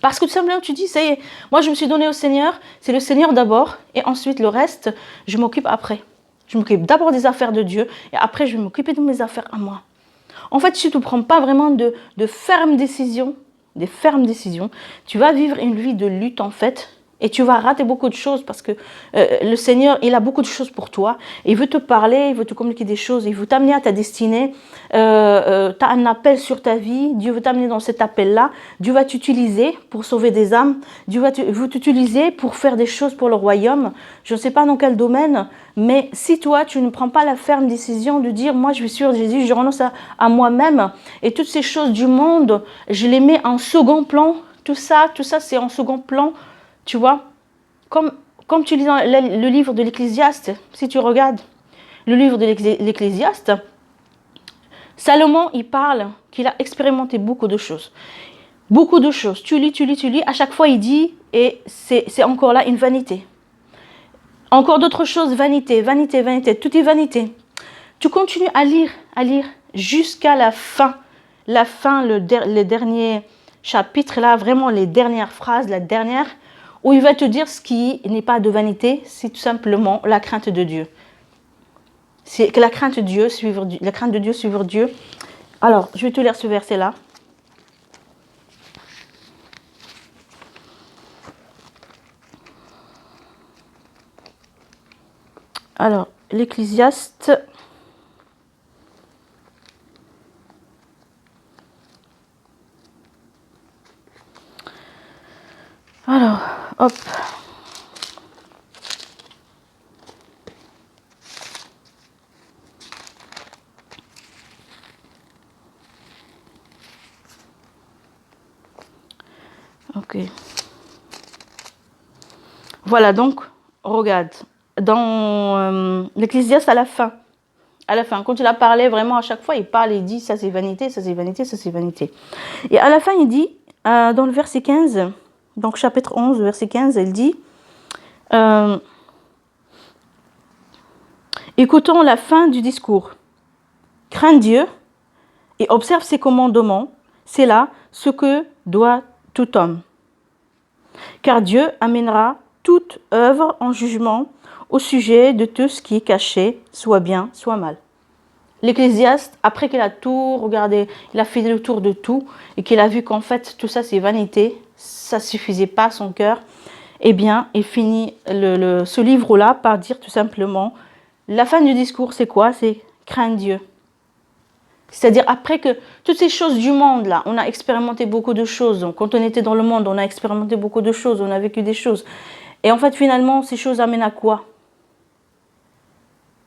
Parce que tout simplement, tu dis, ça y est, moi je me suis donné au Seigneur, c'est le Seigneur d'abord, et ensuite le reste, je m'occupe après. Je m'occupe d'abord des affaires de Dieu, et après je vais m'occuper de mes affaires à moi. En fait, si tu ne prends pas vraiment de fermes décisions, tu vas vivre une vie de lutte en fait, et tu vas rater beaucoup de choses parce que le Seigneur, il a beaucoup de choses pour toi. Il veut te parler, il veut te communiquer des choses, il veut t'amener à ta destinée. Tu as un appel sur ta vie, Dieu veut t'amener dans cet appel-là. Dieu va t'utiliser pour sauver des âmes. Dieu veut t'utiliser pour faire des choses pour le royaume. Je ne sais pas dans quel domaine, mais si toi, tu ne prends pas la ferme décision de dire, moi je vais suivre Jésus, je renonce à moi-même. Et toutes ces choses du monde, je les mets en second plan. Tout ça c'est en second plan. Tu vois, comme tu lis dans le livre de l'Ecclésiaste, si tu regardes le livre de l'Ecclésiaste, Salomon, il parle qu'il a expérimenté beaucoup de choses. Beaucoup de choses. Tu lis. À chaque fois, il dit, et c'est encore là une vanité. Encore d'autres choses, vanité. Tout est vanité. Tu continues à lire, jusqu'à la fin. La fin, le dernier chapitre, là, vraiment les dernières phrases, la dernière, où il va te dire ce qui n'est pas de vanité, c'est tout simplement la crainte de Dieu. C'est que la crainte de Dieu, suivre Dieu. Alors, je vais te lire ce verset-là. Alors, l'Ecclésiaste. Alors, hop. Ok. Voilà, donc, regarde. Dans l'Ecclésiaste, à la fin, quand il a parlé, vraiment, à chaque fois, il parle, il dit, ça c'est vanité, ça c'est vanité, ça c'est vanité. Et à la fin, il dit, dans le verset 15, donc chapitre 11, verset 15, il dit, écoutons la fin du discours. Crains Dieu et observe ses commandements, c'est là ce que doit tout homme. Car Dieu amènera toute œuvre en jugement au sujet de tout ce qui est caché, soit bien, soit mal. L'Ecclésiaste, après qu'il a tout regardé, il a fait le tour de tout et qu'il a vu qu'en fait tout ça c'est vanité, ça ne suffisait pas à son cœur, eh bien il finit ce livre-là par dire tout simplement, la fin du discours c'est quoi? C'est craindre Dieu. C'est-à-dire après que toutes ces choses du monde là, on a expérimenté beaucoup de choses. Donc, quand on était dans le monde, on a expérimenté beaucoup de choses, on a vécu des choses. Et en fait finalement ces choses amènent à quoi?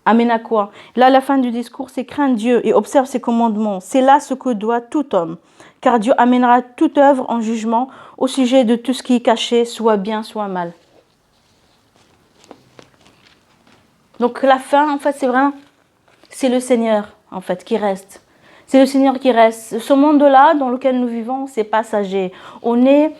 Amène à quoi? Là, la fin du discours, c'est craindre Dieu et observe ses commandements. C'est là ce que doit tout homme. Car Dieu amènera toute œuvre en jugement au sujet de tout ce qui est caché, soit bien, soit mal. Donc la fin, en fait, c'est vraiment, c'est le Seigneur, en fait, qui reste. C'est le Seigneur qui reste. Ce monde-là, dans lequel nous vivons, c'est passager. On est,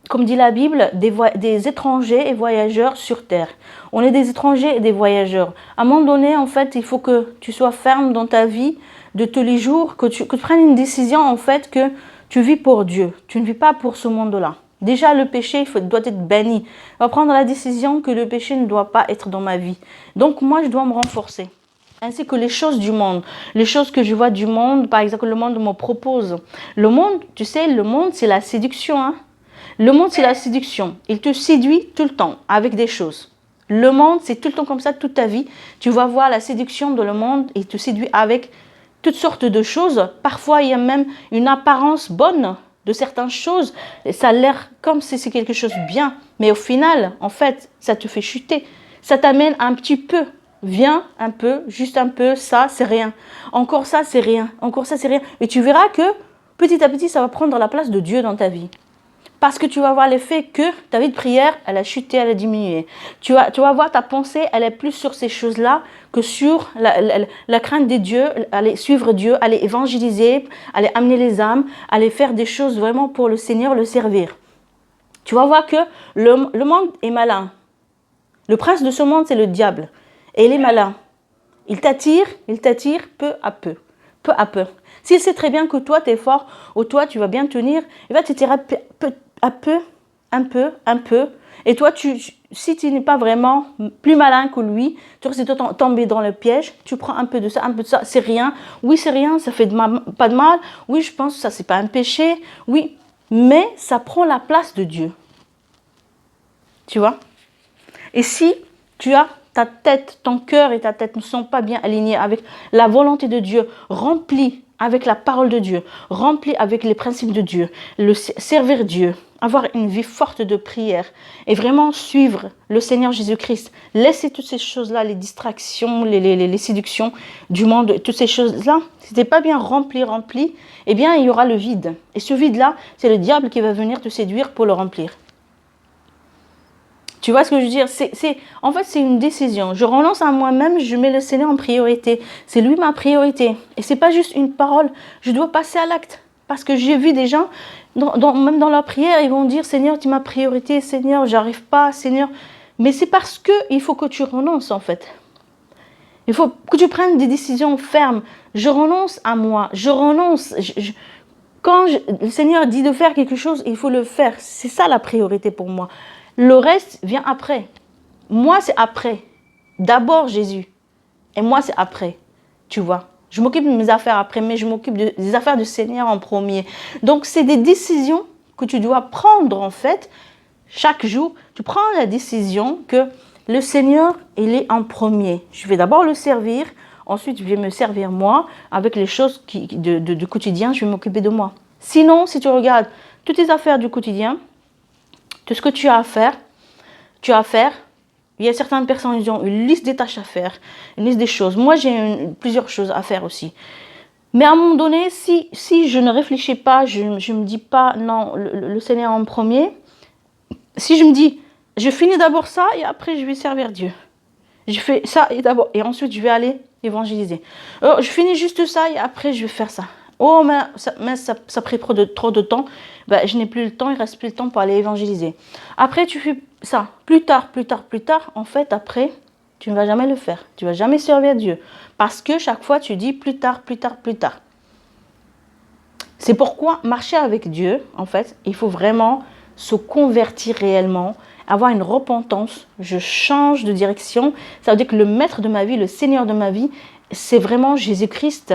comme dit la Bible, des étrangers et voyageurs sur terre. On est des étrangers et des voyageurs. À un moment donné, en fait, il faut que tu sois ferme dans ta vie de tous les jours, que tu prennes une décision, en fait, que tu vis pour Dieu. Tu ne vis pas pour ce monde-là. Déjà, le péché doit être banni. On va prendre la décision que le péché ne doit pas être dans ma vie. Donc, moi, je dois me renforcer. Ainsi que les choses du monde. Les choses que je vois du monde, par exemple, le monde me propose. Le monde, tu sais, le monde, c'est la séduction. Hein? Le monde, c'est la séduction. Il te séduit tout le temps avec des choses. Le monde, c'est tout le temps comme ça, toute ta vie. Tu vas voir la séduction dans le monde et il te séduit avec toutes sortes de choses. Parfois, il y a même une apparence bonne de certaines choses. Et ça a l'air comme si c'est quelque chose de bien. Mais au final, en fait, ça te fait chuter. Ça t'amène un petit peu. Viens un peu, juste un peu, ça, c'est rien. Encore ça, c'est rien. Encore ça, c'est rien. Et tu verras que petit à petit, ça va prendre la place de Dieu dans ta vie. Parce que tu vas voir l'effet que ta vie de prière, elle a chuté, elle a diminué. Tu vas voir ta pensée, elle est plus sur ces choses-là que sur la crainte des dieux, aller suivre Dieu, aller évangéliser, aller amener les âmes, aller faire des choses vraiment pour le Seigneur, le servir. Tu vas voir que le monde est malin. Le prince de ce monde, c'est le diable. Et il est malin. Il t'attire peu à peu. Peu à peu. S'il sait très bien que toi, tu es fort, ou toi, tu vas bien tenir, il va te tirer un peu. Et toi, si tu n'es pas vraiment plus malin que lui, tu risques de tomber dans le piège. Tu prends un peu de ça, c'est rien. Oui, c'est rien, ça fait pas de mal. Oui, je pense que ça, c'est pas un péché. Oui, mais ça prend la place de Dieu. Tu vois? Et si tu as ta tête, ton cœur et ta tête ne sont pas bien alignés avec la volonté de Dieu, remplis avec la parole de Dieu, remplis avec les principes de Dieu, servir Dieu, avoir une vie forte de prière et vraiment suivre le Seigneur Jésus-Christ. Laissez toutes ces choses-là, les distractions, les séductions du monde, toutes ces choses-là, si tu n'es pas bien rempli, eh bien il y aura le vide. Et ce vide-là, c'est le diable qui va venir te séduire pour le remplir. Tu vois ce que je veux dire? En fait, c'est une décision. Je renonce à moi-même, je mets le Seigneur en priorité. C'est lui ma priorité. Et ce n'est pas juste une parole. Je dois passer à l'acte. Parce que j'ai vu des gens, même dans leur prière, ils vont dire, Seigneur, tu es ma priorité, Seigneur, j'arrive pas, Seigneur. Mais c'est parce qu'il faut que tu renonces, en fait. Il faut que tu prennes des décisions fermes. Je renonce à moi, je renonce. Quand le Seigneur dit de faire quelque chose, il faut le faire. C'est ça la priorité pour moi. Le reste vient après. Moi, c'est après. D'abord Jésus. Et moi, c'est après. Tu vois. Je m'occupe de mes affaires après, mais je m'occupe des affaires du Seigneur en premier. Donc, c'est des décisions que tu dois prendre, en fait. Chaque jour, tu prends la décision que le Seigneur, il est en premier. Je vais d'abord le servir. Ensuite, je vais me servir moi. Avec les choses du quotidien, je vais m'occuper de moi. Sinon, si tu regardes toutes tes affaires du quotidien, tout ce que tu as à faire, il y a certaines personnes qui ont une liste des tâches à faire, une liste des choses. Moi, j'ai plusieurs choses à faire aussi. Mais à un moment donné, si je ne réfléchis pas, je ne me dis pas, non, le Seigneur en premier. Si je me dis, je finis d'abord ça et après je vais servir Dieu. Je fais ça et d'abord et ensuite je vais aller évangéliser. Je finis juste ça et après je vais faire ça. Oh, mais ça prend trop de temps. Ben, je n'ai plus le temps, il ne reste plus le temps pour aller évangéliser. Après, tu fais ça. Plus tard. En fait, après, tu ne vas jamais le faire. Tu ne vas jamais servir Dieu. Parce que chaque fois, tu dis plus tard. C'est pourquoi marcher avec Dieu, en fait, il faut vraiment se convertir réellement, avoir une repentance. Je change de direction. Ça veut dire que le maître de ma vie, le Seigneur de ma vie, c'est vraiment Jésus-Christ.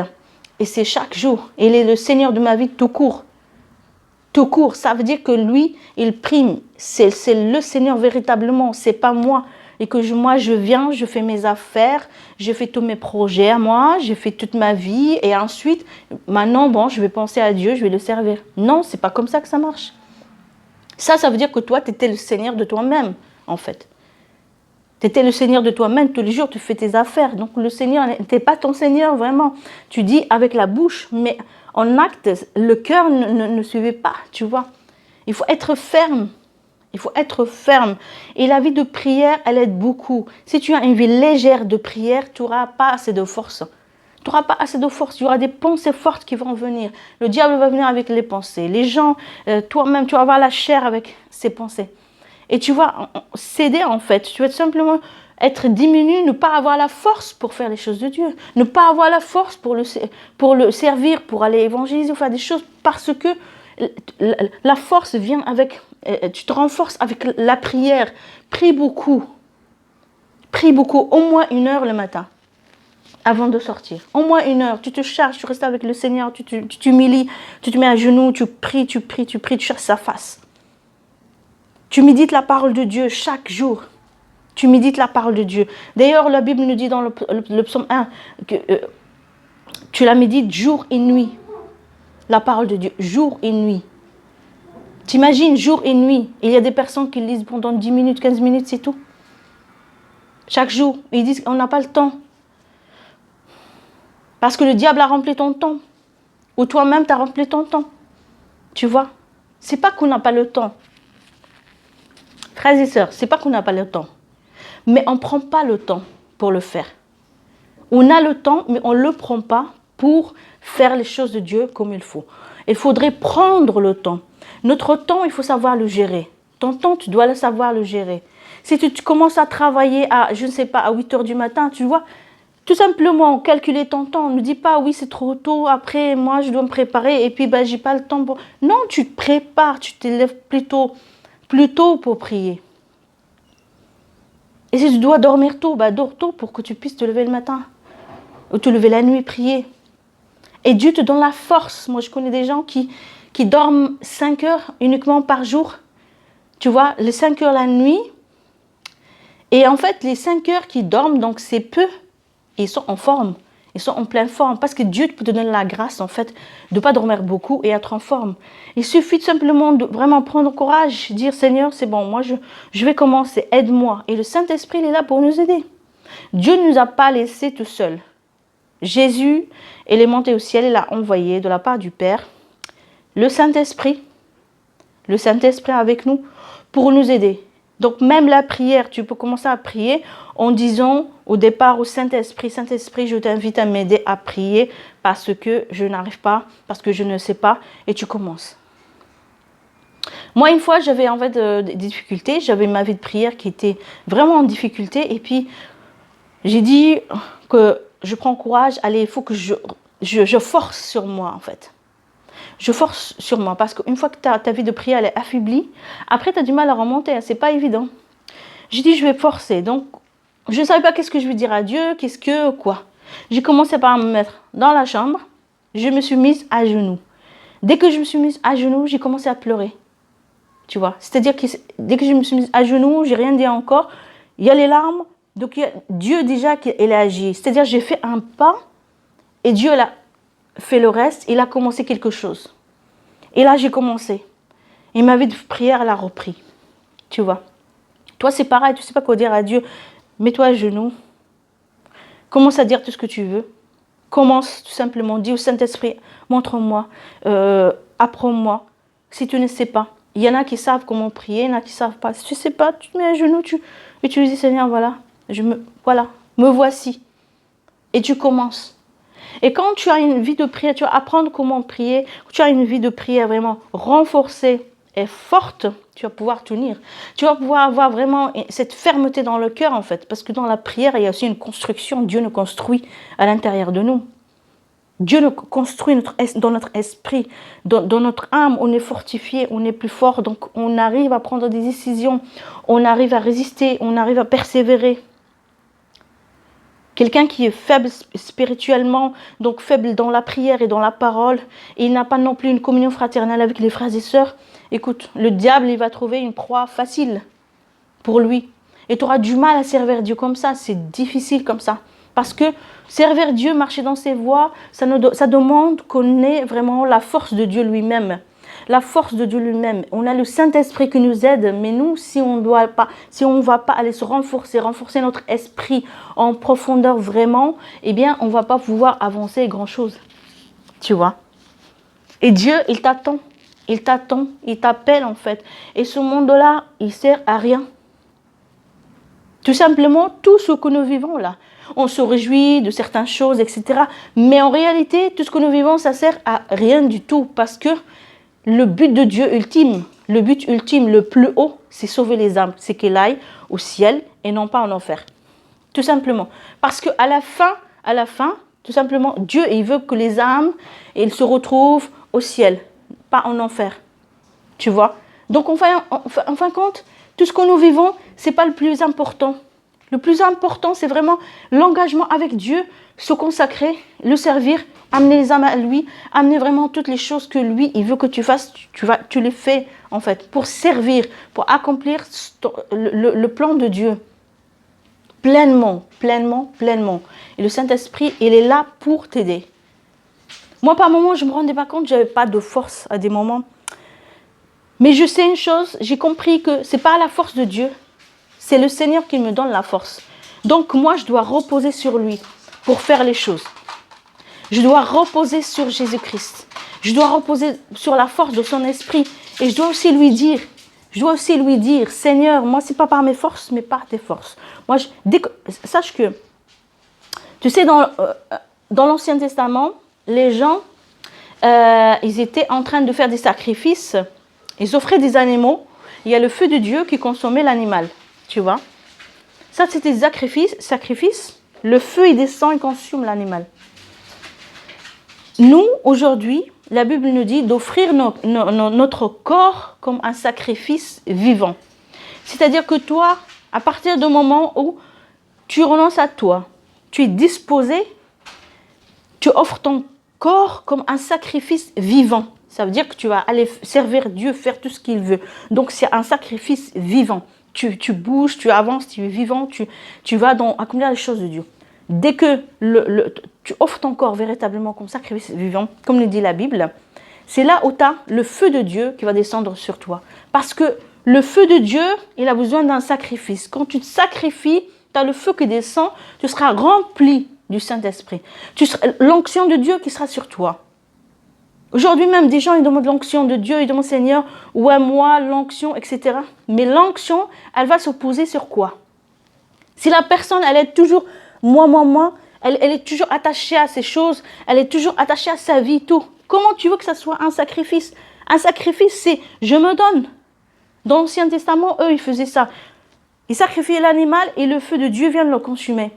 Et c'est chaque jour. Il est le Seigneur de ma vie tout court. Tout court. Ça veut dire que lui, il prime. C'est le Seigneur véritablement. C'est pas moi. Et que moi, je viens, je fais mes affaires, je fais tous mes projets à moi, je fais toute ma vie. Et ensuite, maintenant, bon, je vais penser à Dieu, je vais le servir. Non, c'est pas comme ça que ça marche. Ça veut dire que toi, tu étais le Seigneur de toi-même, en fait. Tu étais le Seigneur de toi-même, tous les jours, tu fais tes affaires. Donc, le Seigneur n'était pas ton Seigneur, vraiment. Tu dis avec la bouche, mais en acte, le cœur ne suivait pas, tu vois. Il faut être ferme. Il faut être ferme. Et la vie de prière, elle aide beaucoup. Si tu as une vie légère de prière, tu n'auras pas assez de force. Tu n'auras pas assez de force. Il y aura des pensées fortes qui vont venir. Le diable va venir avec les pensées. Les gens, toi-même, tu vas avoir la chair avec ces pensées. Et tu vas céder en fait. Tu vas simplement être diminué, ne pas avoir la force pour faire les choses de Dieu. Ne pas avoir la force pour le servir, pour aller évangéliser ou faire des choses. Parce que la force vient avec... Tu te renforces avec la prière. Prie beaucoup. Prie beaucoup. Au moins 1 heure le matin. Avant de sortir. Au moins 1 heure. Tu te charges, tu restes avec le Seigneur, tu t'humilies, tu te mets à genoux, tu pries, tu cherches sa face. Tu médites la parole de Dieu chaque jour. Tu médites la parole de Dieu. D'ailleurs, la Bible nous dit dans le psaume 1 que tu la médites jour et nuit. La parole de Dieu, jour et nuit. T'imagines, jour et nuit. Il y a des personnes qui lisent pendant 10 minutes, 15 minutes, c'est tout. Chaque jour. Ils disent qu'on n'a pas le temps. Parce que le diable a rempli ton temps. Ou toi-même, tu as rempli ton temps. Tu vois? C'est pas qu'on n'a pas le temps. Frères et sœurs, c'est pas qu'on n'a pas le temps. Mais on ne prend pas le temps pour le faire. On a le temps, mais on ne le prend pas pour faire les choses de Dieu comme il faut. Il faudrait prendre le temps. Notre temps, il faut savoir le gérer. Ton temps, tu dois le savoir le gérer. Si tu commences à travailler à, je ne sais pas, à 8 heures du matin, tu vois, tout simplement, calculer ton temps. Ne dis pas, oui, c'est trop tôt, après, moi, je dois me préparer, et puis, ben, j'ai pas le temps. Non, tu te prépares, tu te lèves plus tôt pour prier. Et si tu dois dormir tôt, bah dors tôt pour que tu puisses te lever le matin. Ou te lever la nuit et prier. Et Dieu te donne la force. Moi, je connais des gens qui dorment 5 heures uniquement par jour. Tu vois, les 5 heures la nuit. Et en fait, les 5 heures qu'ils dorment, donc c'est peu. Ils sont en forme. Ils sont en pleine forme. Parce que Dieu peut te donner la grâce, en fait, de ne pas dormir beaucoup et être en forme. Il suffit simplement de vraiment prendre courage, dire Seigneur, c'est bon, moi je vais commencer, aide-moi. Et le Saint-Esprit, il est là pour nous aider. Dieu ne nous a pas laissés tout seuls. Jésus, il est monté au ciel, il a envoyé de la part du Père le Saint-Esprit avec nous pour nous aider. Donc même la prière, tu peux commencer à prier en disant au départ au Saint-Esprit, Saint-Esprit, je t'invite à m'aider à prier parce que je n'arrive pas, parce que je ne sais pas, et tu commences. Moi, une fois, j'avais en fait des difficultés, j'avais ma vie de prière qui était vraiment en difficulté, et puis j'ai dit que je prends courage, allez, il faut que je force sur moi en fait. Je force sur moi parce qu'une fois que ta vie de prière elle est affaiblie, après tu as du mal à remonter, hein, c'est pas évident. J'ai dit je vais forcer, donc je ne savais pas qu'est-ce que je vais dire à Dieu, quoi. J'ai commencé par me mettre dans la chambre, je me suis mise à genoux. Dès que je me suis mise à genoux, j'ai commencé à pleurer. Tu vois, c'est-à-dire que dès que je me suis mise à genoux, j'ai rien dit encore, il y a les larmes, donc il y a Dieu déjà il a agi. C'est-à-dire j'ai fait un pas et Dieu a fait le reste, il a commencé quelque chose. Et là j'ai commencé. Et ma vie de prière, elle a repris. Tu vois. Toi c'est pareil, tu ne sais pas quoi dire à Dieu, mets-toi à genoux, commence à dire tout ce que tu veux. Commence tout simplement, dis au Saint-Esprit, montre-moi, apprends-moi, si tu ne sais pas. Il y en a qui savent comment prier, il y en a qui ne savent pas. Si tu ne sais pas, tu te mets à genoux, et tu lui dis, Seigneur, voilà, me voici. Et tu commences. Et quand tu as une vie de prière, tu vas apprendre comment prier. Quand tu as une vie de prière vraiment renforcée et forte, tu vas pouvoir tenir. Tu vas pouvoir avoir vraiment cette fermeté dans le cœur, en fait. Parce que dans la prière, il y a aussi une construction. Dieu nous construit à l'intérieur de nous. Dieu nous construit dans notre esprit, dans notre âme, on est fortifié, on est plus fort, donc on arrive à prendre des décisions, on arrive à résister, on arrive à persévérer. Quelqu'un qui est faible spirituellement, donc faible dans la prière et dans la parole, et il n'a pas non plus une communion fraternelle avec les frères et sœurs, écoute, le diable, il va trouver une proie facile pour lui. Et tu auras du mal à servir Dieu comme ça, c'est difficile comme ça. Parce que servir Dieu, marcher dans ses voies, ça demande qu'on ait vraiment la force de Dieu lui-même. La force de Dieu lui-même. On a le Saint-Esprit qui nous aide, mais nous, si on ne va pas aller se renforcer notre esprit en profondeur vraiment, eh bien, on ne va pas pouvoir avancer grand-chose. Tu vois. Et Dieu, il t'attend. Il t'attend, il t'appelle en fait. Et ce monde-là, il sert à rien. Tout simplement, tout ce que nous vivons là. On se réjouit de certaines choses, etc. Mais en réalité, tout ce que nous vivons, ça sert à rien du tout. Parce que le but de Dieu ultime, le but ultime, le plus haut, c'est sauver les âmes. C'est qu'elles aillent au ciel et non pas en enfer. Tout simplement. Parce qu'à la fin, tout simplement, Dieu, il veut que les âmes, elles se retrouvent au ciel, pas en enfer. Tu vois? Donc, en fin de compte, tout ce que nous vivons, ce n'est pas le plus important. Le plus important, c'est vraiment l'engagement avec Dieu, se consacrer, le servir, amener les âmes à lui, amener vraiment toutes les choses que lui, il veut que tu fasses, tu les fais en fait, pour servir, pour accomplir le plan de Dieu. Pleinement. Et le Saint-Esprit, il est là pour t'aider. Moi, par moments, je ne me rendais pas compte, je n'avais pas de force à des moments. Mais je sais une chose, j'ai compris que ce n'est pas la force de Dieu, c'est le Seigneur qui me donne la force. Donc moi, je dois reposer sur lui pour faire les choses. Je dois reposer sur Jésus-Christ. Je dois reposer sur la force de son esprit. Et je dois aussi lui dire, Seigneur, moi, ce n'est pas par mes forces, mais par tes forces. Moi, sache que, tu sais, dans l'Ancien Testament, les gens, ils étaient en train de faire des sacrifices. Ils offraient des animaux. Il y a le feu de Dieu qui consommait l'animal. Tu vois? Ça, c'était des sacrifices. Le feu, il descend et consomme l'animal. Nous, aujourd'hui, la Bible nous dit d'offrir notre corps comme un sacrifice vivant. C'est-à-dire que toi, à partir du moment où tu renonces à toi, tu es disposé, tu offres ton corps comme un sacrifice vivant. Ça veut dire que tu vas aller servir Dieu, faire tout ce qu'il veut. Donc, c'est un sacrifice vivant. Tu bouges, tu avances, tu es vivant, tu vas accomplir les choses de Dieu. Dès que tu offres ton corps véritablement comme sacrifice vivant, comme le dit la Bible, c'est là où tu as le feu de Dieu qui va descendre sur toi. Parce que le feu de Dieu, il a besoin d'un sacrifice. Quand tu te sacrifies, tu as le feu qui descend, tu seras rempli du Saint-Esprit. L'onction de Dieu qui sera sur toi. Aujourd'hui même, des gens, ils demandent l'onction de Dieu, ils demandent Seigneur, ouais, moi, l'onction, etc. Mais l'onction, elle va s'opposer sur quoi? Si la personne, elle est toujours moi, elle est toujours attachée à ces choses, elle est toujours attachée à sa vie, tout. Comment tu veux que ça soit un sacrifice? Un sacrifice, c'est je me donne. Dans l'Ancien Testament, eux, ils faisaient ça. Ils sacrifiaient l'animal et le feu de Dieu vient de le consumer.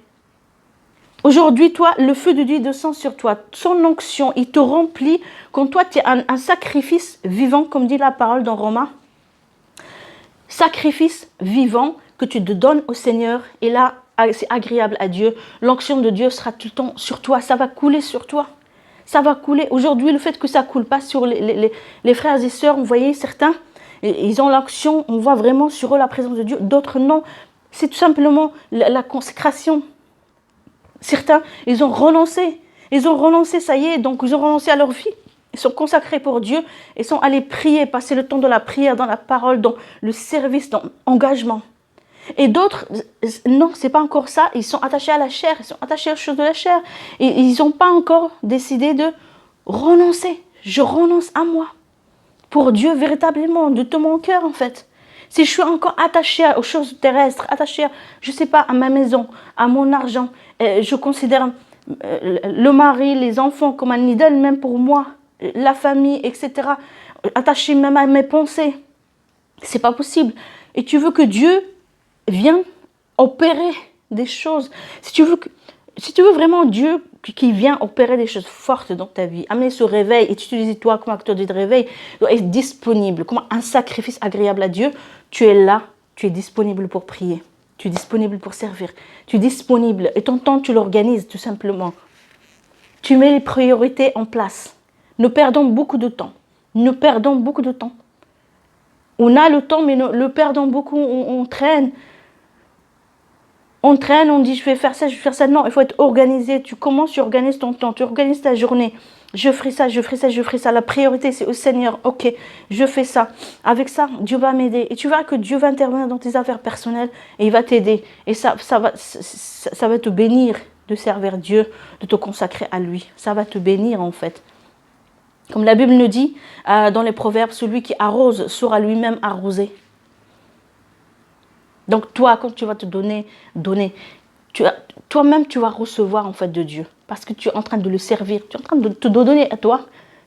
Aujourd'hui, toi, le feu de Dieu descend sur toi. Son onction, il te remplit quand toi, tu es un sacrifice vivant, comme dit la parole dans Romains. Sacrifice vivant que tu te donnes au Seigneur. Et là, c'est agréable à Dieu. L'onction de Dieu sera tout le temps sur toi. Ça va couler sur toi. Ça va couler. Aujourd'hui, le fait que ça ne coule pas sur les frères et sœurs, vous voyez, certains, ils ont l'onction, on voit vraiment sur eux la présence de Dieu. D'autres, non. C'est tout simplement la consécration. Certains, ils ont renoncé. Ils ont renoncé, ça y est, donc ils ont renoncé à leur vie. Ils sont consacrés pour Dieu. Ils sont allés prier, passer le temps de la prière, dans la parole, dans le service, dans l'engagement. Et d'autres, non, c'est pas encore ça. Ils sont attachés à la chair. Ils sont attachés aux choses de la chair. Et ils n'ont pas encore décidé de renoncer. Je renonce à moi. Pour Dieu, véritablement, de tout mon cœur, en fait. Si je suis encore attachée aux choses terrestres, attachée, je ne sais pas, à ma maison, à mon argent, je considère le mari, les enfants comme un idole, même pour moi, la famille, etc. Attachée même à mes pensées. C'est pas possible. Et tu veux que Dieu vienne opérer des choses. Si tu veux vraiment Dieu qui vient opérer des choses fortes dans ta vie, amener ce réveil, et tu te dis, toi, comme acteur de réveil, dois être disponible, comme un sacrifice agréable à Dieu, tu es là, tu es disponible pour prier, tu es disponible pour servir, tu es disponible, et ton temps, tu l'organises tout simplement. Tu mets les priorités en place. Nous perdons beaucoup de temps. Nous perdons beaucoup de temps. On a le temps, mais nous le perdons beaucoup, on traîne. On traîne, on dit je vais faire ça, je vais faire ça. Non, il faut être organisé. Tu commences, tu organises ton temps, tu organises ta journée. Je ferai ça, je ferai ça, je ferai ça. La priorité, c'est au Seigneur. Ok, je fais ça. Avec ça, Dieu va m'aider. Et tu verras que Dieu va intervenir dans tes affaires personnelles et il va t'aider. Et ça va te bénir de servir Dieu, de te consacrer à lui. Ça va te bénir en fait. Comme la Bible nous dit dans les Proverbes, celui qui arrose sera lui-même arrosé. Donc toi, quand tu vas te donner, toi-même tu vas recevoir en fait de Dieu. Parce que tu es en train de le servir, tu es en train de te donner à toi,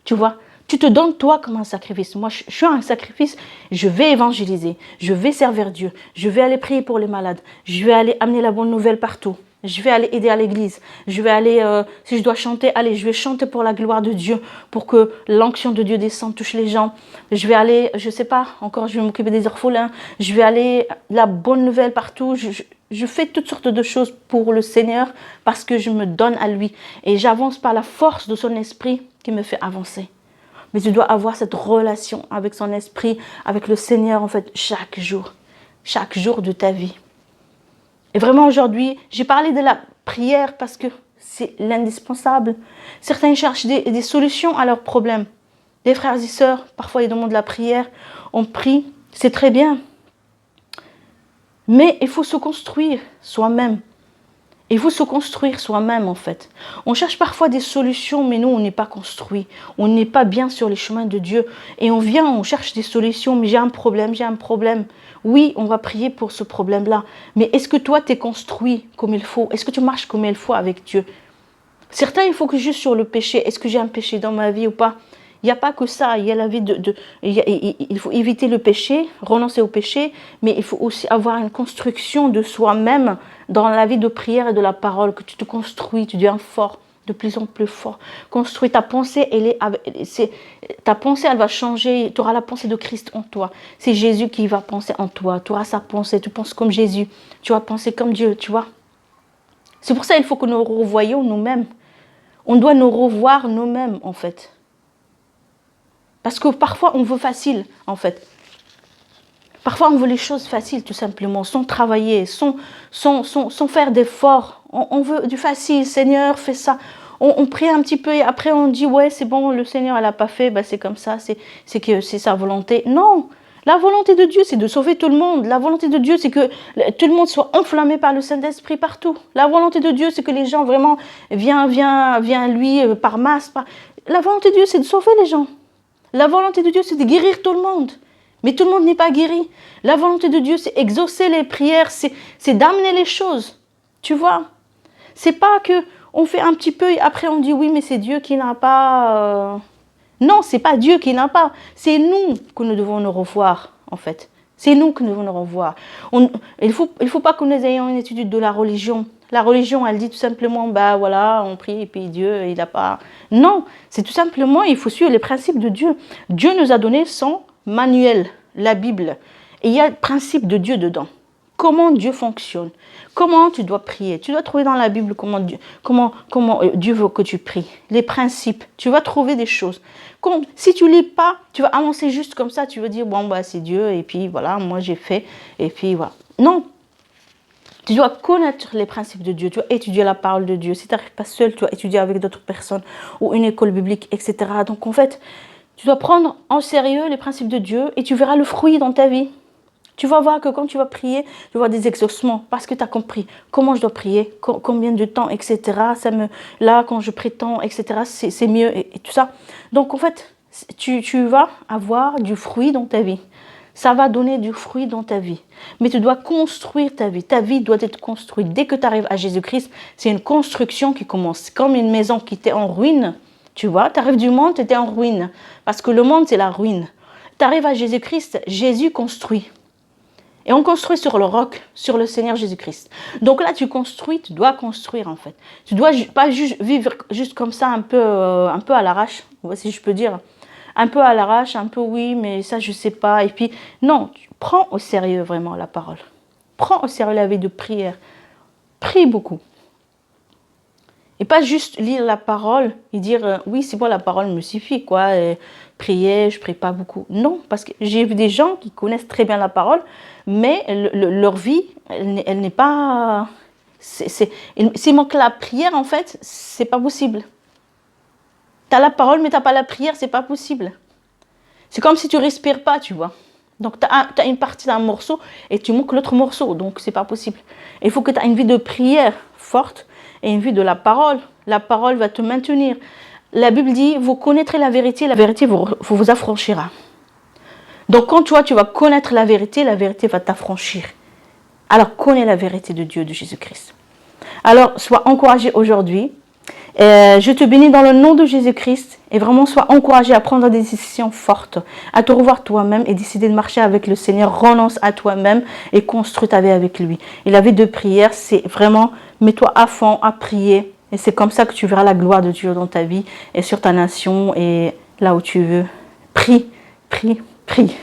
tu vois. Tu te donnes toi comme un sacrifice. Moi, je suis un sacrifice, je vais évangéliser, je vais servir Dieu, je vais aller prier pour les malades, je vais aller amener la bonne nouvelle partout. Je vais aller aider à l'église. Je vais aller, si je dois chanter, allez, je vais chanter pour la gloire de Dieu, pour que l'onction de Dieu descende, touche les gens. Je vais aller, je ne sais pas, encore je vais m'occuper des orphelins. Je vais aller, la bonne nouvelle partout. Je fais toutes sortes de choses pour le Seigneur parce que je me donne à lui. Et j'avance par la force de son esprit qui me fait avancer. Mais tu dois avoir cette relation avec son esprit, avec le Seigneur, en fait, chaque jour de ta vie. Et vraiment aujourd'hui, j'ai parlé de la prière parce que c'est l'indispensable. Certains cherchent des solutions à leurs problèmes. Des frères et sœurs, parfois ils demandent la prière, on prie, c'est très bien. Mais il faut se construire soi-même. Il faut se construire soi-même en fait. On cherche parfois des solutions, mais nous on n'est pas construit. On n'est pas bien sur les chemins de Dieu. Et on vient, on cherche des solutions, mais j'ai un problème. Oui, on va prier pour ce problème-là. Mais est-ce que toi, tu es construit comme il faut? Est-ce que tu marches comme il faut avec Dieu? Certains, il faut que juste sur le péché. Est-ce que j'ai un péché dans ma vie ou pas? Il n'y a pas que ça. Il y a la vie il faut éviter le péché, renoncer au péché, mais il faut aussi avoir une construction de soi-même dans la vie de prière et de la parole, que tu te construis, tu deviens fort, de plus en plus fort. Construis ta pensée, ta pensée, elle va changer. Tu auras la pensée de Christ en toi. C'est Jésus qui va penser en toi. Tu auras sa pensée, tu penses comme Jésus. Tu vas penser comme Dieu, tu vois. C'est pour ça qu'il faut que nous revoyions nous-mêmes. On doit nous revoir nous-mêmes, en fait. Parce que parfois, on veut facile, en fait. Parfois, on veut les choses faciles, tout simplement, sans travailler, sans faire d'efforts. On veut du facile. Seigneur, fais ça. On prie un petit peu et après, on dit, ouais, c'est bon, le Seigneur, elle n'a pas fait, c'est comme ça, c'est sa volonté. Non, la volonté de Dieu, c'est de sauver tout le monde. La volonté de Dieu, c'est que tout le monde soit enflammé par le Saint-Esprit partout. La volonté de Dieu, c'est que les gens vraiment viennent lui par masse. La volonté de Dieu, c'est de sauver les gens. La volonté de Dieu, c'est de guérir tout le monde. Mais tout le monde n'est pas guéri. La volonté de Dieu, c'est exaucer les prières, c'est d'amener les choses. Tu vois? C'est pas que on fait un petit peu et après on dit oui, mais c'est Dieu qui n'a pas... Non, c'est pas Dieu qui n'a pas. C'est nous que nous devons nous revoir, en fait. C'est nous que nous devons nous revoir. Il faut pas que nous ayons une étude de la religion. La religion, elle dit tout simplement, bah voilà, on prie et puis Dieu, il n'a pas... Non, c'est tout simplement, il faut suivre les principes de Dieu. Dieu nous a donné son manuel, la Bible. Et il y a le principe de Dieu dedans. Comment Dieu fonctionne. Comment tu dois prier. Tu dois trouver dans la Bible comment Dieu veut que tu pries. Les principes. Tu vas trouver des choses. Si tu lis pas, tu vas avancer juste comme ça. Tu vas dire, bon, bah, c'est Dieu. Et puis, voilà, moi, j'ai fait. Et puis, voilà. Non. Tu dois connaître les principes de Dieu. Tu dois étudier la parole de Dieu. Si tu n'arrives pas seul, tu dois étudier avec d'autres personnes ou une école biblique, etc. Donc, en fait, tu dois prendre en sérieux les principes de Dieu et tu verras le fruit dans ta vie. Tu vas voir que quand tu vas prier, tu vas voir des exaucements parce que tu as compris comment je dois prier, combien de temps, etc. Là, quand je prétends, etc., c'est mieux et tout ça. Donc, en fait, tu vas avoir du fruit dans ta vie. Ça va donner du fruit dans ta vie. Mais tu dois construire ta vie. Ta vie doit être construite. Dès que tu arrives à Jésus-Christ, c'est une construction qui commence. Comme une maison qui était en ruine. Tu vois, tu arrives du monde, tu étais en ruine. Parce que le monde, c'est la ruine. Tu arrives à Jésus-Christ, Jésus construit. Et on construit sur le roc, sur le Seigneur Jésus-Christ. Donc là, tu construis, tu dois construire en fait. Tu dois pas vivre juste comme ça, un peu à l'arrache, si je peux dire. Un peu à l'arrache, un peu oui, mais ça, je sais pas. Et puis, non, tu prends au sérieux vraiment la parole. Prends au sérieux la vie de prière. Prie beaucoup. Et pas juste lire la parole et dire oui, c'est bon, la parole me suffit, quoi. Prier, je prie pas beaucoup. Non, parce que j'ai vu des gens qui connaissent très bien la parole, mais leur vie, elle n'est pas... S'il manque la prière, en fait, c'est pas possible. Tu as la parole, mais tu n'as pas la prière, c'est pas possible. C'est comme si tu respires pas, tu vois. Donc, tu as une partie d'un morceau et tu manques l'autre morceau, donc c'est pas possible. Il faut que tu aies une vie de prière forte et une vie de la parole. La parole va te maintenir. La Bible dit, vous connaîtrez la vérité vous affranchira. Donc quand tu vas connaître la vérité va t'affranchir. Alors connais la vérité de Dieu, de Jésus-Christ. Alors sois encouragé aujourd'hui. Je te bénis dans le nom de Jésus-Christ et vraiment sois encouragé à prendre des décisions fortes, à te revoir toi-même et décider de marcher avec le Seigneur. Renonce à toi-même et construis ta vie avec lui. Et la vie de prière, c'est vraiment, mets-toi à fond à prier et c'est comme ça que tu verras la gloire de Dieu dans ta vie et sur ta nation et là où tu veux. Prie, prie, prie.